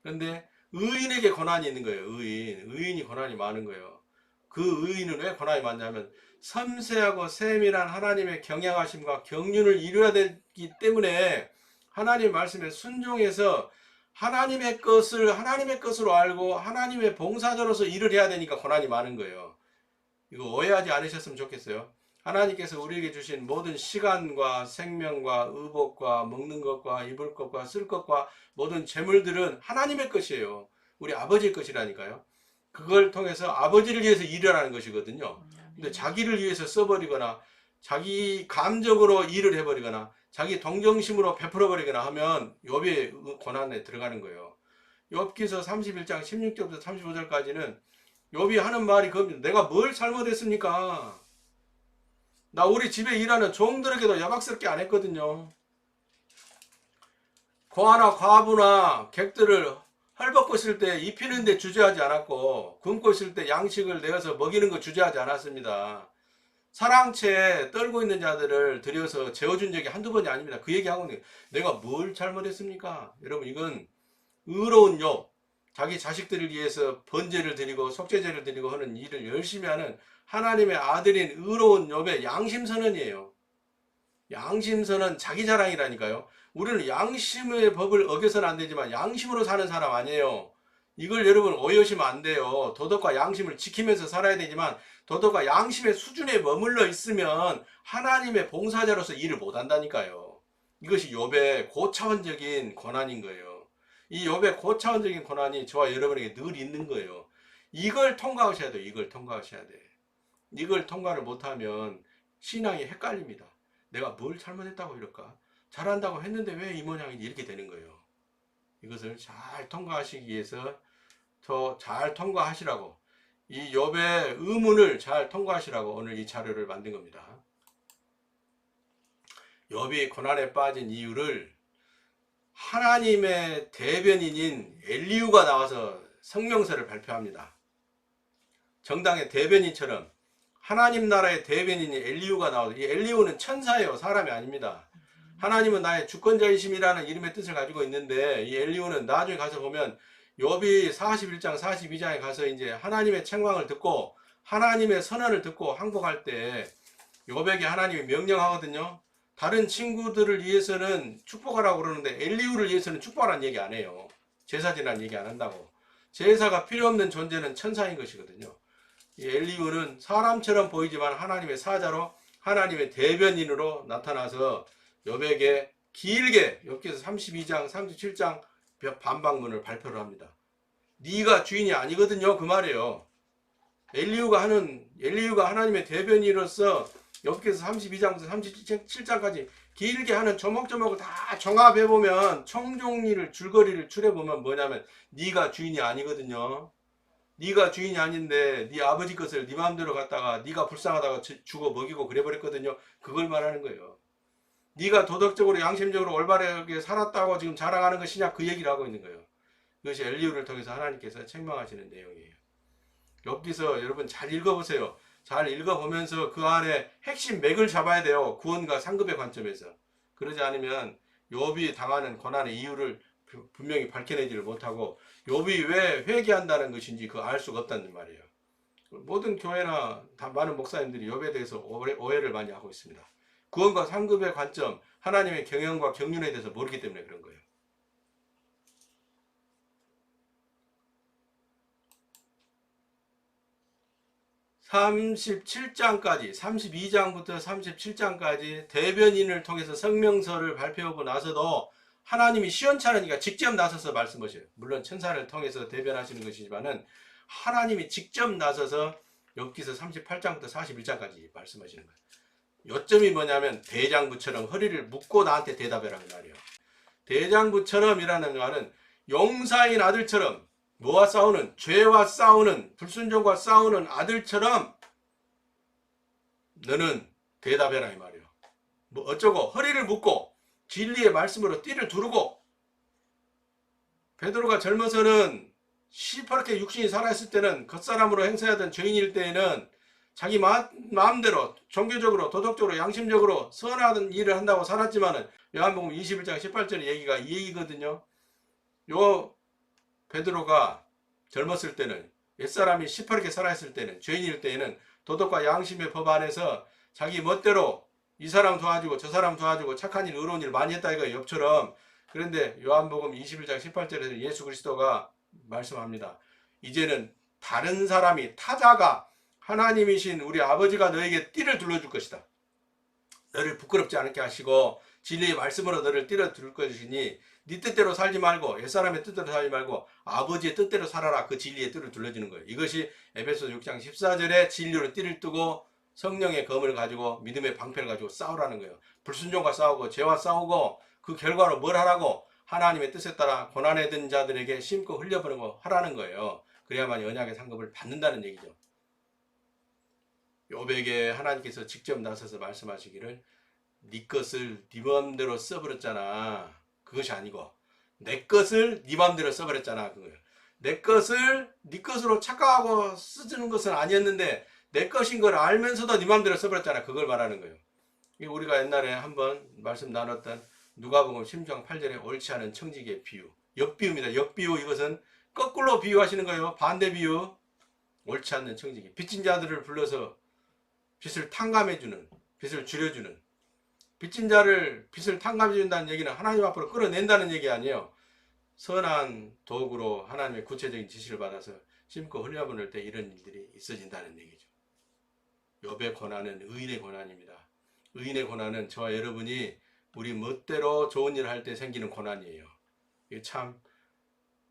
그런데 의인에게 고난이 있는 거예요. 의인이 고난이 많은 거예요. 그 의인은 왜 고난이 많냐면 섬세하고 세밀한 하나님의 경향하심과 경륜을 이루어야 되기 때문에 하나님 말씀에 순종해서 하나님의 것으로 알고 하나님의 봉사자로서 일을 해야 되니까 고난이 많은 거예요. 이거 오해하지 않으셨으면 좋겠어요. 하나님께서 우리에게 주신 모든 시간과 생명과 의복과 먹는 것과 입을 것과 쓸 것과 모든 재물들은 하나님의 것이에요. 우리 아버지의 것이라니까요. 그걸 통해서 아버지를 위해서 일을 하는 것이거든요. 근데 자기를 위해서 써버리거나 자기 감정으로 일을 해버리거나 자기 동정심으로 베풀어버리거나 하면 욥의 고난에 들어가는 거예요. 욥기서 31장 16절부터 35절까지는 욥이 하는 말이 그겁니다. 내가 뭘 잘못했습니까? 나 우리 집에 일하는 종들에게도 야박스럽게 안 했거든요. 고아나 과부나 객들을 헐벗고 있을 때 입히는데 주저하지 않았고 굶고 있을 때 양식을 내어서 먹이는 거 주저하지 않았습니다. 사랑채 떨고 있는 자들을 들여서 재워준 적이 한두 번이 아닙니다. 그 얘기하고 있는 거예요. 내가 뭘 잘못했습니까? 여러분 이건 의로운 욥, 자기 자식들을 위해서 번제를 드리고 속죄제를 드리고 하는 일을 열심히 하는 하나님의 아들인 의로운 욥의 양심선언이에요. 양심선언 자기 자랑이라니까요. 우리는 양심의 법을 어겨서는 안 되지만 양심으로 사는 사람 아니에요. 이걸 여러분 오해하시면 안 돼요. 도덕과 양심을 지키면서 살아야 되지만 도덕과 양심의 수준에 머물러 있으면 하나님의 봉사자로서 일을 못 한다니까요. 이것이 욥의 고차원적인 고난인 거예요. 이 욥의 고차원적인 고난이 저와 여러분에게 늘 있는 거예요. 이걸 통과하셔야 돼요. 이걸 통과하셔야 돼. 이걸 통과를 못하면 신앙이 헷갈립니다. 내가 뭘 잘못했다고 이럴까? 잘한다고 했는데 왜 이 모양이지? 이렇게 되는 거예요. 이것을 잘 통과하시기 위해서 더 잘 통과하시라고 이 욥의 의문을 잘 통과하시라고 오늘 이 자료를 만든 겁니다. 욥이 고난에 빠진 이유를 하나님의 대변인인 엘리후가 나와서 성명서를 발표합니다. 정당의 대변인처럼 하나님 나라의 대변인인 엘리후가 나와서 이 엘리후는 천사예요. 사람이 아닙니다. 하나님은 나의 주권자이심이라는 이름의 뜻을 가지고 있는데 이 엘리후는 나중에 가서 보면 욥이 41장 42장에 가서 이제 하나님의 책망을 듣고 하나님의 선언을 듣고 항복할 때 욥에게 하나님이 명령하거든요. 다른 친구들을 위해서는 축복하라고 그러는데 엘리후를 위해서는 축복하라는 얘기 안 해요. 제사 지내라는 얘기 안 한다고. 제사가 필요 없는 존재는 천사인 것이거든요. 이 엘리후는 사람처럼 보이지만 하나님의 사자로 하나님의 대변인으로 나타나서 욥에게 길게 욥기서 32장 37장 반박문을 발표를 합니다. 네가 주인이 아니거든요, 그 말이에요. 엘리후가 하나님의 대변인으로서 욥기서 32장부터 37장까지 길게 하는 조목조목을 다 종합해 보면 청종리를 줄거리를 추려 보면 뭐냐면 네가 주인이 아니거든요. 네가 주인이 아닌데 네 아버지 것을 네 마음대로 갖다가 네가 불쌍하다고 주고 먹이고 그래버렸거든요. 그걸 말하는 거예요. 네가 도덕적으로 양심적으로 올바르게 살았다고 지금 자랑하는 것이냐, 그 얘기를 하고 있는 거예요. 그것이 엘리후를 통해서 하나님께서 책망하시는 내용이에요. 욥기서 여러분 잘 읽어보세요. 잘 읽어보면서 그 안에 핵심 맥을 잡아야 돼요. 구원과 상급의 관점에서. 그러지 않으면 욥이 당하는 고난의 이유를 분명히 밝혀내지를 못하고 욥이 왜 회개한다는 것인지 그거 알 수가 없다는 말이에요. 모든 교회나 많은 목사님들이 욥에 대해서 오해를 많이 하고 있습니다. 구원과 상급의 관점, 하나님의 경영과 경륜에 대해서 모르기 때문에 그런 거예요. 37장까지 32장부터 37장까지 대변인을 통해서 성명서를 발표하고 나서도 하나님이 시원찮으니까 직접 나서서 말씀하셔요. 물론 천사를 통해서 대변하시는 것이지만은 하나님이 직접 나서서 욥기서 38장부터 41장까지 말씀하시는 거예요. 요점이 뭐냐면 대장부처럼 허리를 묶고 나한테 대답해라는 말이에요. 대장부처럼이라는 말은 용사인 아들처럼 뭐와 싸우는, 죄와 싸우는, 불순종과 싸우는 아들처럼 너는 대답해라 이 말이에요. 뭐 어쩌고 허리를 묶고 진리의 말씀으로 띠를 두르고. 베드로가 젊어서는 시퍼렇게 육신이 살아있을 때는 겉사람으로 행세하던 죄인일 때에는 자기 마음대로 종교적으로 도덕적으로 양심적으로 선한 일을 한다고 살았지만은 요한복음 21장 18절 얘기가 이 얘기거든요. 요 베드로가 젊었을 때는, 옛사람이 시퍼렇게 살아있을 때는, 죄인일 때에는 도덕과 양심의 법 안에서 자기 멋대로 이 사람 도와주고 저 사람 도와주고 착한 일 의로운 일 많이 했다 이거예요. 욥처럼. 그런데 요한복음 21장 18절에서 예수 그리스도가 말씀합니다. 이제는 다른 사람이, 타자가 하나님이신 우리 아버지가 너에게 띠를 둘러줄 것이다. 너를 부끄럽지 않게 하시고 진리의 말씀으로 너를 띠를 둘 것이니 네 뜻대로 살지 말고 옛사람의 뜻대로 살지 말고 아버지의 뜻대로 살아라. 그 진리의 띠를 둘러주는 거예요. 이것이 에베소 6장 14절에 진리로 띠를 뜨고 성령의 검을 가지고 믿음의 방패를 가지고 싸우라는 거예요. 불순종과 싸우고 죄와 싸우고 그 결과로 뭘 하라고? 하나님의 뜻에 따라 고난에 든 자들에게 심고 흘려보는 거 하라는 거예요. 그래야만 언약의 상급을 받는다는 얘기죠. 욥에게 하나님께서 직접 나서서 말씀하시기를 네 것을 네 마음대로 써버렸잖아. 그것이 아니고 내 것을 네 마음대로 써버렸잖아. 그거예요. 내 것을 네 것으로 착각하고 쓰는 것은 아니었는데 내 것인 걸 알면서도 네 마음대로 써버렸잖아. 그걸 말하는 거예요. 우리가 옛날에 한번 말씀 나눴던 누가복음 10장 8절에 옳지 않은 청지기의 비유, 역비유입니다. 역비유. 이것은 거꾸로 비유하시는 거예요. 반대 비유. 옳지 않는 청지기, 빚진 자들을 불러서 빚을 탕감해주는, 빚을 줄여주는, 빚진 자를 빚을 탕감해준다는 얘기는 하나님 앞으로 끌어낸다는 얘기 아니에요. 선한 도구로 하나님의 구체적인 지시를 받아서 심고 흘려보낼 때 이런 일들이 있어진다는 얘기죠. 욥의 고난은 의인의 고난입니다. 의인의 고난은 저와 여러분이 우리 멋대로 좋은 일을 할 때 생기는 고난이에요. 이게 참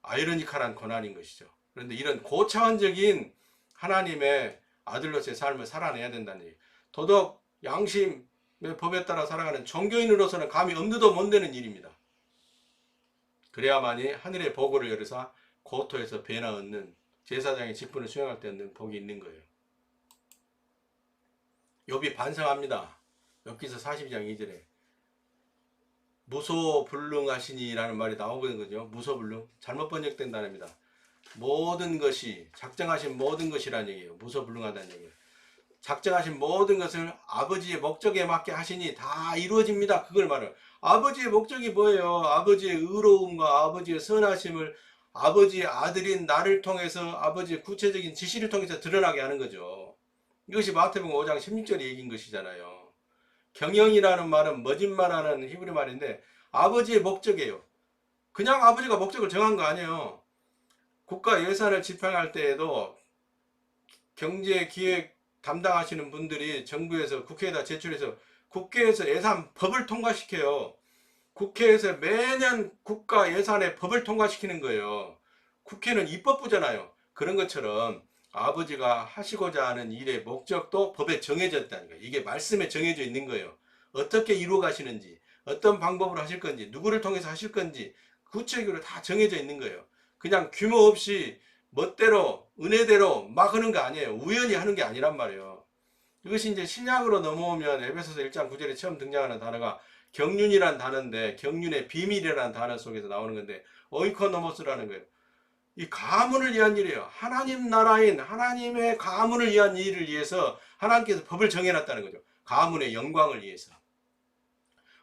아이러니컬한 고난인 것이죠. 그런데 이런 고차원적인 하나님의 아들로서의 삶을 살아내야 된다는 얘기예요. 도덕, 양심의 법에 따라 살아가는 종교인으로서는 감히 엄두도 못 내는 일입니다. 그래야만이 하늘의 보고를 열어서 고토에서 배나 얻는, 제사장의 직분을 수행할 때 얻는 복이 있는 거예요. 욥이 반성합니다. 욥기서 42장 2절에 무소불능하시니라는 말이 나오거든요. 무소불능, 잘못 번역된 단어입니다. 모든 것이, 작정하신 모든 것이라는 얘기예요. 무소불능하다는 얘기예요. 작정하신 모든 것을 아버지의 목적에 맞게 하시니 다 이루어집니다. 그걸 말해요. 아버지의 목적이 뭐예요? 아버지의 의로움과 아버지의 선하심을 아버지의 아들인 나를 통해서 아버지의 구체적인 지시를 통해서 드러나게 하는 거죠. 이것이 마태복음 5장 16절의 얘기인 것이잖아요. 경영이라는 말은 머짓말하는 히브리 말인데 아버지의 목적이에요. 그냥 아버지가 목적을 정한 거 아니에요. 국가 예산을 집행할 때에도 경제 기획 담당하시는 분들이 정부에서 국회에다 제출해서 국회에서 예산 법을 통과시켜요. 국회에서 매년 국가 예산의 법을 통과시키는 거예요. 국회는 입법부잖아요. 그런 것처럼 아버지가 하시고자 하는 일의 목적도 법에 정해졌다는 거예요. 이게 말씀에 정해져 있는 거예요. 어떻게 이루어 가시는지, 어떤 방법으로 하실 건지, 누구를 통해서 하실 건지 구체적으로 다 정해져 있는 거예요. 그냥 규모 없이 멋대로 은혜대로 막 하는 거 아니에요. 우연히 하는 게 아니란 말이에요. 이것이 이제 신약으로 넘어오면 에베소서 1장 9절에 처음 등장하는 단어가 경륜이란 단어인데, 경륜의 비밀이라는 단어 속에서 나오는 건데 오이코노모스라는 거예요. 이 가문을 위한 일이에요. 하나님 나라인 하나님의 가문을 위한 일을 위해서 하나님께서 법을 정해놨다는 거죠. 가문의 영광을 위해서.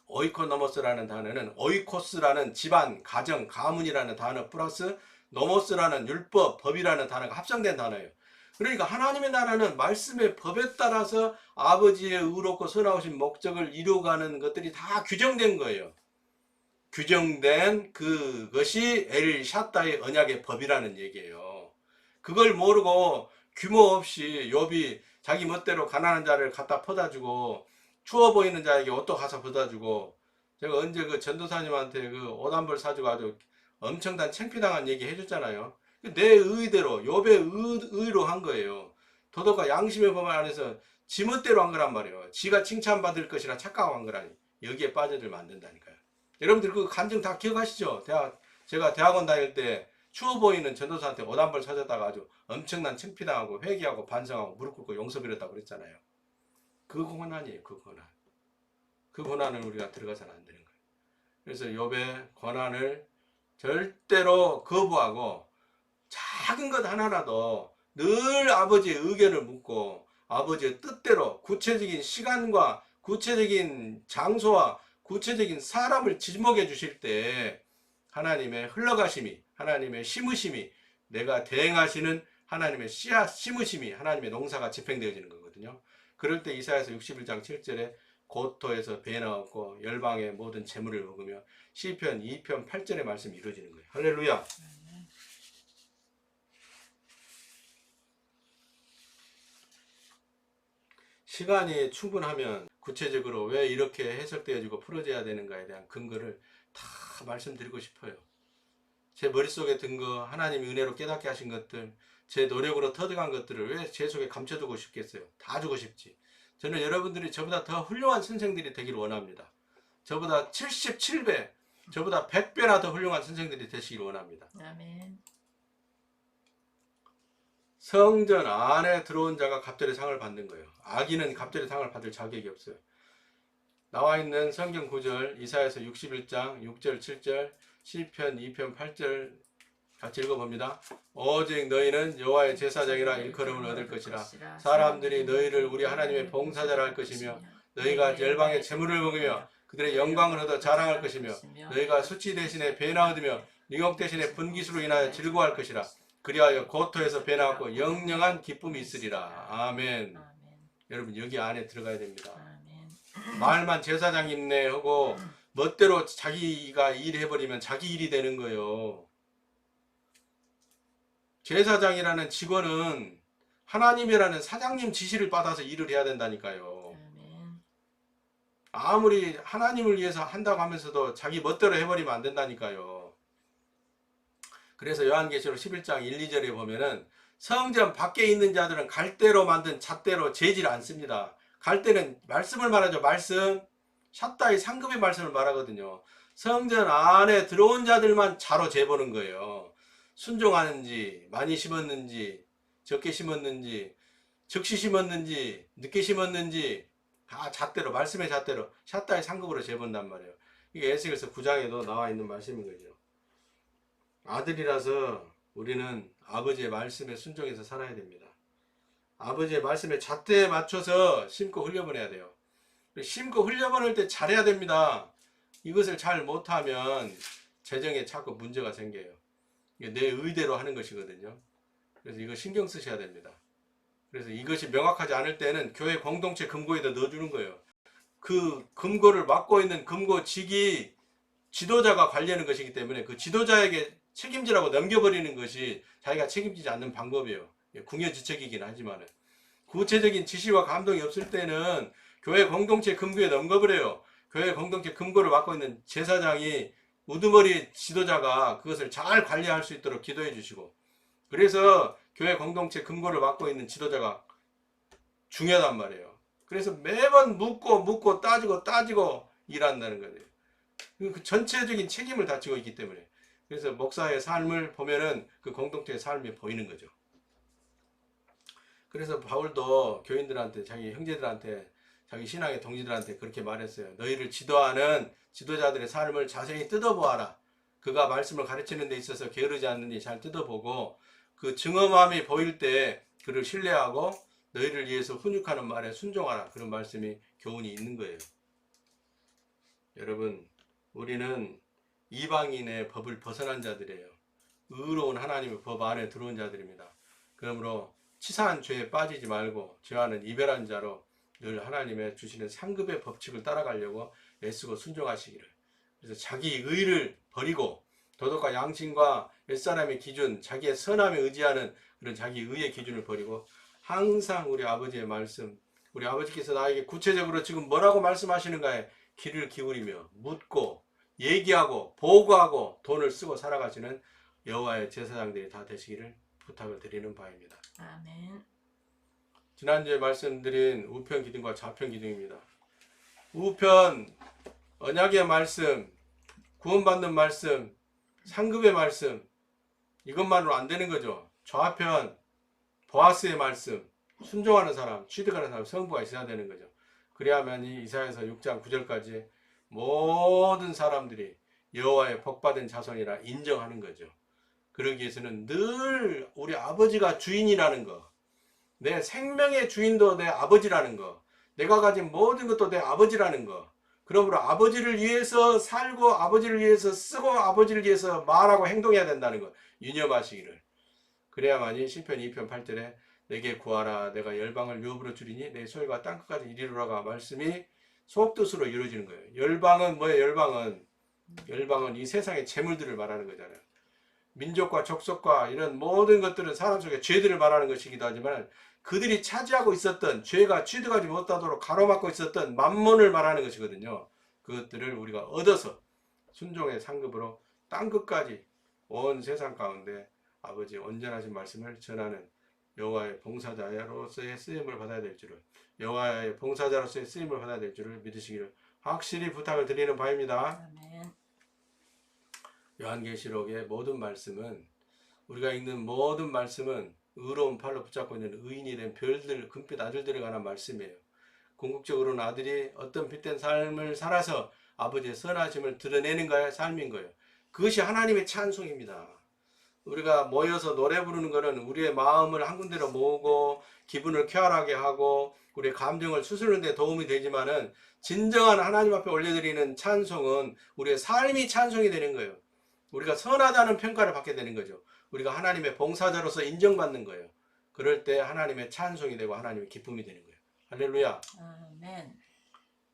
오이코노모스라는 단어는 오이코스라는 집안, 가정, 가문이라는 단어 플러스 노모스라는 율법, 법이라는 단어가 합성된 단어예요. 그러니까 하나님의 나라는 말씀의 법에 따라서 아버지의 의롭고 선하신 목적을 이루어가는 것들이 다 규정된 거예요. 규정된 그것이 엘 샤다의 언약의 법이라는 얘기예요. 그걸 모르고 규모 없이 욥이 자기 멋대로 가난한 자를 갖다 퍼다주고 추워 보이는 자에게 옷도 가서 퍼다주고, 제가 언제 그 전도사님한테 그 옷 한 벌 사주고 아주 엄청난 창피당한 얘기 해줬잖아요. 내 의대로 욥의 의로 한 거예요. 도덕과 양심의 범위 안에서 지 멋대로 한 거란 말이에요. 지가 칭찬받을 것이라 착각한 거라니. 여기에 빠져들면 안 된다니까요. 여러분들 그 간증 다 기억하시죠? 제가 대학원 다닐 때 추워 보이는 전도사한테 옷 한 벌 사줬다가 아주 엄청난 창피당하고 회개하고 반성하고 무릎 꿇고 용서 빌었다고 그랬잖아요. 그 고난이에요. 그 고난. 그 고난을 우리가 들어가서는 안 되는 거예요. 그래서 욥의 고난을 절대로 거부하고 작은 것 하나라도 늘 아버지의 의견을 묻고 아버지의 뜻대로 구체적인 시간과 구체적인 장소와 구체적인 사람을 지목해 주실 때 하나님의 흘러가심이, 하나님의 심으심이, 내가 대행하시는 하나님의 씨앗 심으심이 하나님의 농사가 집행되어지는 거거든요. 그럴 때 이사야서 61장 7절에 고토에서 배나 얻고 열방의 모든 재물을 먹으며 시편 2편 8절의 말씀이 이루어지는 거예요. 할렐루야. 시간이 충분하면 구체적으로 왜 이렇게 해석되어지고 풀어져야 되는가에 대한 근거를 다 말씀드리고 싶어요. 제 머릿속에 든 거, 하나님이 은혜로 깨닫게 하신 것들, 제 노력으로 터득한 것들을 왜 제 속에 감춰두고 싶겠어요? 다 주고 싶지. 저는 여러분들이 저보다 더 훌륭한 선생들이 되기를 원합니다. 저보다 77배, 저보다 100배나 더 훌륭한 선생들이 되시기를 원합니다. 아멘. 성전 안에 들어온 자가 갑절의 상을 받는 거예요. 악인은 갑절의 상을 받을 자격이 없어요. 나와 있는 성경 구절 이사야서 61장 6절 7절 시편 2편 8절 같이 읽어봅니다. 오직 너희는 여호와의 제사장이라 일컬음을 얻을 것이라. 사람들이 너희를 우리 하나님의 봉사자라 할 것이며 너희가 열방의 재물을 먹으며 그들의 영광을 얻어 자랑할 것이며 너희가 수치 대신에 배나 얻으며 능욕 대신에 분깃으로 인하여 즐거워할 것이라. 그리하여 고토에서 배나왔고 영영한 기쁨이 있으리라. 아멘. 여러분 여기 안에 들어가야 됩니다. 말만 제사장 있네 하고 멋대로 자기가 일해버리면 자기 일이 되는 거예요. 제사장이라는 직원은 하나님이라는 사장님 지시를 받아서 일을 해야 된다니까요. 아무리 하나님을 위해서 한다고 하면서도 자기 멋대로 해버리면 안 된다니까요. 그래서 요한계시록 11장 1, 2절에 보면은 성전 밖에 있는 자들은 갈대로 만든 잣대로 재질 않습니다. 갈대는 말씀을 말하죠. 말씀. 샷다의 상급의 말씀을 말하거든요. 성전 안에 들어온 자들만 자로 재보는 거예요. 순종하는지, 많이 심었는지, 적게 심었는지, 즉시 심었는지, 늦게 심었는지 다 잣대로, 말씀의 잣대로 샷다의 상급으로 재본단 말이에요. 이게 에스겔서 9장에도 나와 있는 말씀인 거죠. 아들이라서 우리는 아버지의 말씀에 순종해서 살아야 됩니다. 아버지의 말씀에 잣대에 맞춰서 심고 흘려보내야 돼요. 심고 흘려보낼 때 잘해야 됩니다. 이것을 잘 못하면 재정에 자꾸 문제가 생겨요. 이게 내 의대로 하는 것이거든요. 그래서 이거 신경 쓰셔야 됩니다. 그래서 이것이 명확하지 않을 때는 교회 공동체 금고에다 넣어주는 거예요. 그 금고를 맡고 있는 금고직이 지도자가 관리하는 것이기 때문에 그 지도자에게 책임지라고 넘겨버리는 것이 자기가 책임지지 않는 방법이에요. 궁여지책이긴 하지만은 구체적인 지시와 감동이 없을 때는 교회 공동체 금고에 넘겨버려요. 교회 공동체 금고를 맡고 있는 제사장이 우두머리 지도자가 그것을 잘 관리할 수 있도록 기도해 주시고, 그래서 교회 공동체 금고를 맡고 있는 지도자가 중요하단 말이에요. 그래서 매번 묻고 따지고 일한다는 거예요. 그 전체적인 책임을 다 지고 있기 때문에. 그래서 목사의 삶을 보면은 그 공동체의 삶이 보이는 거죠. 그래서 바울도 교인들한테, 자기 형제들한테, 자기 신앙의 동지들한테 그렇게 말했어요. 너희를 지도하는 지도자들의 삶을 자세히 뜯어보아라. 그가 말씀을 가르치는 데 있어서 게으르지 않는지 잘 뜯어보고 그 증언함이 보일 때 그를 신뢰하고 너희를 위해서 훈육하는 말에 순종하라. 그런 말씀이 교훈이 있는 거예요. 여러분, 우리는 이방인의 법을 벗어난 자들이에요. 의로운 하나님의 법 안에 들어온 자들입니다. 그러므로 치사한 죄에 빠지지 말고 죄와는 이별한 자로 늘 하나님의 주시는 상급의 법칙을 따라가려고 애쓰고 순종하시기를. 그래서 자기 의를 버리고 도덕과 양심과 옛사람의 기준, 자기의 선함에 의지하는 그런 자기 의의 기준을 버리고 항상 우리 아버지의 말씀, 우리 아버지께서 나에게 구체적으로 지금 뭐라고 말씀하시는가에 귀를 기울이며 묻고 얘기하고 보고하고 돈을 쓰고 살아가시는 여호와의 제사장들이 다 되시기를 부탁을 드리는 바입니다. 아멘. 지난주에 말씀드린 우편 기둥과 좌편 기둥입니다. 우편, 언약의 말씀, 구원받는 말씀, 상급의 말씀, 이것만으로 안 되는 거죠. 좌편, 보아스의 말씀, 순종하는 사람, 취득하는 사람, 성부가 있어야 되는 거죠. 그래야만 이 이사야서 6장 9절까지 모든 사람들이 여호와의 복받은 자손이라 인정하는 거죠. 그러기 위해서는 늘 우리 아버지가 주인이라는 거, 내 생명의 주인도 내 아버지라는 거, 내가 가진 모든 것도 내 아버지라는 거, 그러므로 아버지를 위해서 살고 아버지를 위해서 쓰고 아버지를 위해서 말하고 행동해야 된다는 거 유념하시기를. 그래야만이 시편 2편 8절에 내게 구하라 내가 열방을 유업으로 주리니 내 소유가 땅끝까지 이르리라가 말씀이 속뜻으로 이루어지는 거예요. 열방은 뭐예요? 열방은 이 세상의 재물들을 말하는 거잖아요. 민족과 족속과 이런 모든 것들은 사람 속에 죄들을 말하는 것이기도 하지만 그들이 차지하고 있었던 죄가 취득하지 못하도록 가로막고 있었던 만몬을 말하는 것이거든요. 그것들을 우리가 얻어서 순종의 상급으로 땅끝까지 온 세상 가운데 아버지의 온전하신 말씀을 전하는 여호와의 봉사자로서의 쓰임을 받아야 될 줄을, 여호와의 봉사자로서의 쓰임을 받아야 될 줄을 믿으시기를 확실히 부탁을 드리는 바입니다. 아멘. 요한계시록의 모든 말씀은, 우리가 읽는 모든 말씀은 의로운 팔로 붙잡고 있는 의인이 된 별들, 금빛 아들들에 관한 말씀이에요. 궁극적으로는 아들이 어떤 빛된 삶을 살아서 아버지의 선하심을 드러내는 거야, 삶인 거예요. 그것이 하나님의 찬송입니다. 우리가 모여서 노래 부르는 것은 우리의 마음을 한 군데로 모으고 기분을 쾌활하게 하고 우리의 감정을 추스르는 데 도움이 되지만은 진정한 하나님 앞에 올려드리는 찬송은 우리의 삶이 찬송이 되는 거예요. 우리가 선하다는 평가를 받게 되는 거죠. 우리가 하나님의 봉사자로서 인정받는 거예요. 그럴 때 하나님의 찬송이 되고 하나님의 기쁨이 되는 거예요. 할렐루야. 아멘.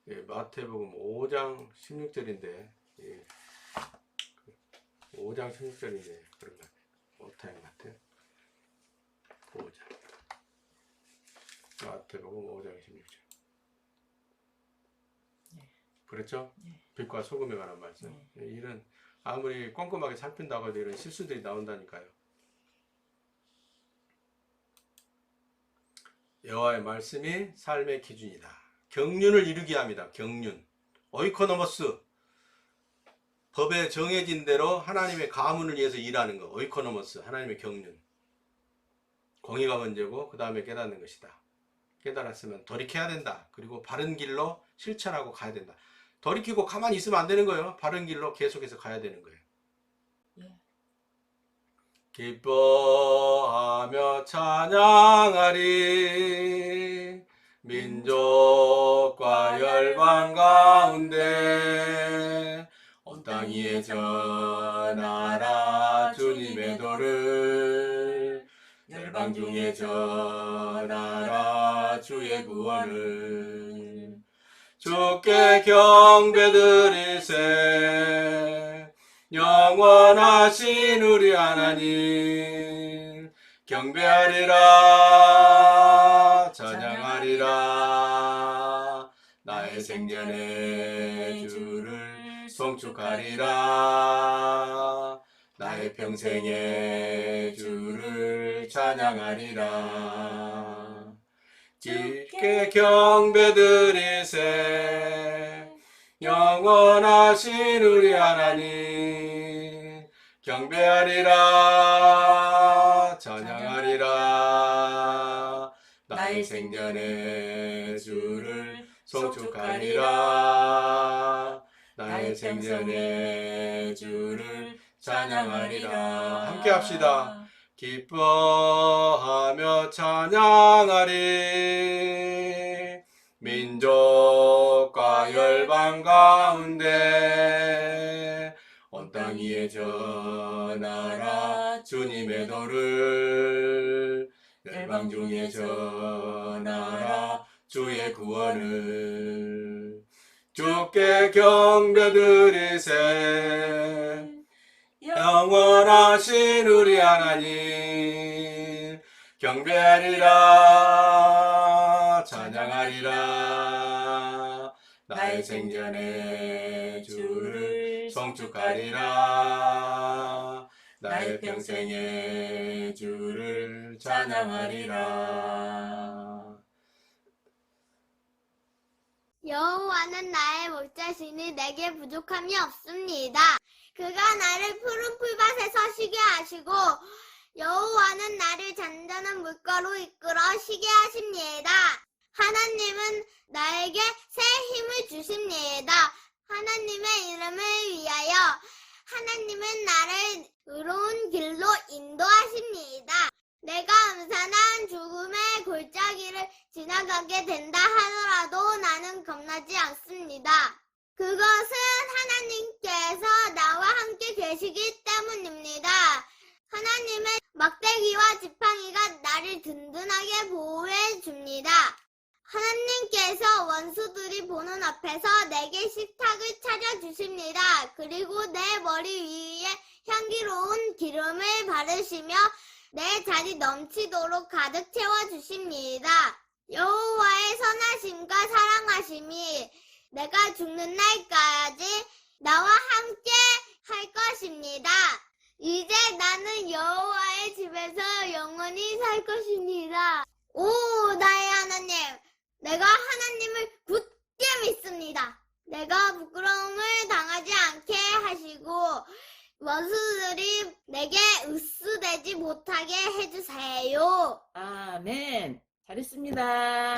예, 마태복음 5장 16절인데, 예, 5장 16절인데 그런 것 같아요. 오타임 같아요. 5장. 마태복음 5장 16절. 네. 그렇죠? 네. 빛과 소금에 관한 말씀. 네. 이런 아무리 꼼꼼하게 살핀다고 해도 이런 실수들이 나온다니까요. 여호와의 말씀이 삶의 기준이다. 경륜을 이루게 합니다. 경륜. 오이코노모스. 법에 정해진 대로 하나님의 가문을 위해서 일하는 거. 오이코노모스. 하나님의 경륜. 공의가 먼저고 그 다음에 깨닫는 것이다. 깨달았으면 돌이켜야 된다. 그리고 바른 길로 실천하고 가야 된다. 돌이키고 가만히 있으면 안 되는 거예요. 바른 길로 계속해서 가야 되는 거예요. 예. 기뻐하며 찬양하리 민족과 열방 가운데 온 땅 위에 전하라 주님의 도를 열방 중에 전하라 주의 구원을 주께 경배드리세. 영원하신 우리 하나님 경배하리라 찬양하리라. 나의 생전에 주를 송축하리라. 나의 평생에 주를 찬양하리라. 주께 경배드리세. 영원하신 우리 하나님 경배하리라 찬양하리라. 나의 생전에 주를 송축하리라. 나의 생전에 주를 찬양하리라. 함께 합시다. 기뻐하며 찬양하리. 민족과 열방 가운데 온 땅 위에 전하라 주님의 도를. 열방 중에 전하라 주의 구원을. 주께 경배드리세. 영원하신 우리 하나님 경배하리라 찬양하리라. 나의 생전에 주를 송축하리라. 나의 평생에 주를 찬양하리라. 여호와는 나의 목자시니 내게 부족함이 없습니다. 그가 나를 푸른 풀밭에서 쉬게 하시고 여호와는 나를 잔잔한 물가로 이끌어 쉬게 하십니다. 하나님은 나에게 새 힘을 주십니다. 하나님의 이름을 위하여 하나님은 나를 의로운 길로 인도하십니다. 내가 음산한 죽음의 골짜기를 지나가게 된다 하더라도 나는 겁나지 않습니다. 그것은 하나님께서 나와 함께 계시기 때문입니다. 하나님은 막대기와 지팡이가 나를 든든하게 보호해 줍니다. 하나님께서 원수들이 보는 앞에서 내게 식탁을 차려주십니다. 그리고 내 머리 위에 향기로운 기름을 바르시며 내 잔이 넘치도록 가득 채워주십니다. 여호와의 선하심과 사랑하심이 내가 죽는 날까지 나와 함께 할 것입니다. 이제 나는 여호와의 집에서 영원히 살 것입니다. 오, 나의 하나님, 내가 하나님을 굳게 믿습니다. 내가 부끄러움을 당하지 않게 하시고 원수들이 내게 으스대지 못하게 해주세요. 아멘. 잘했습니다.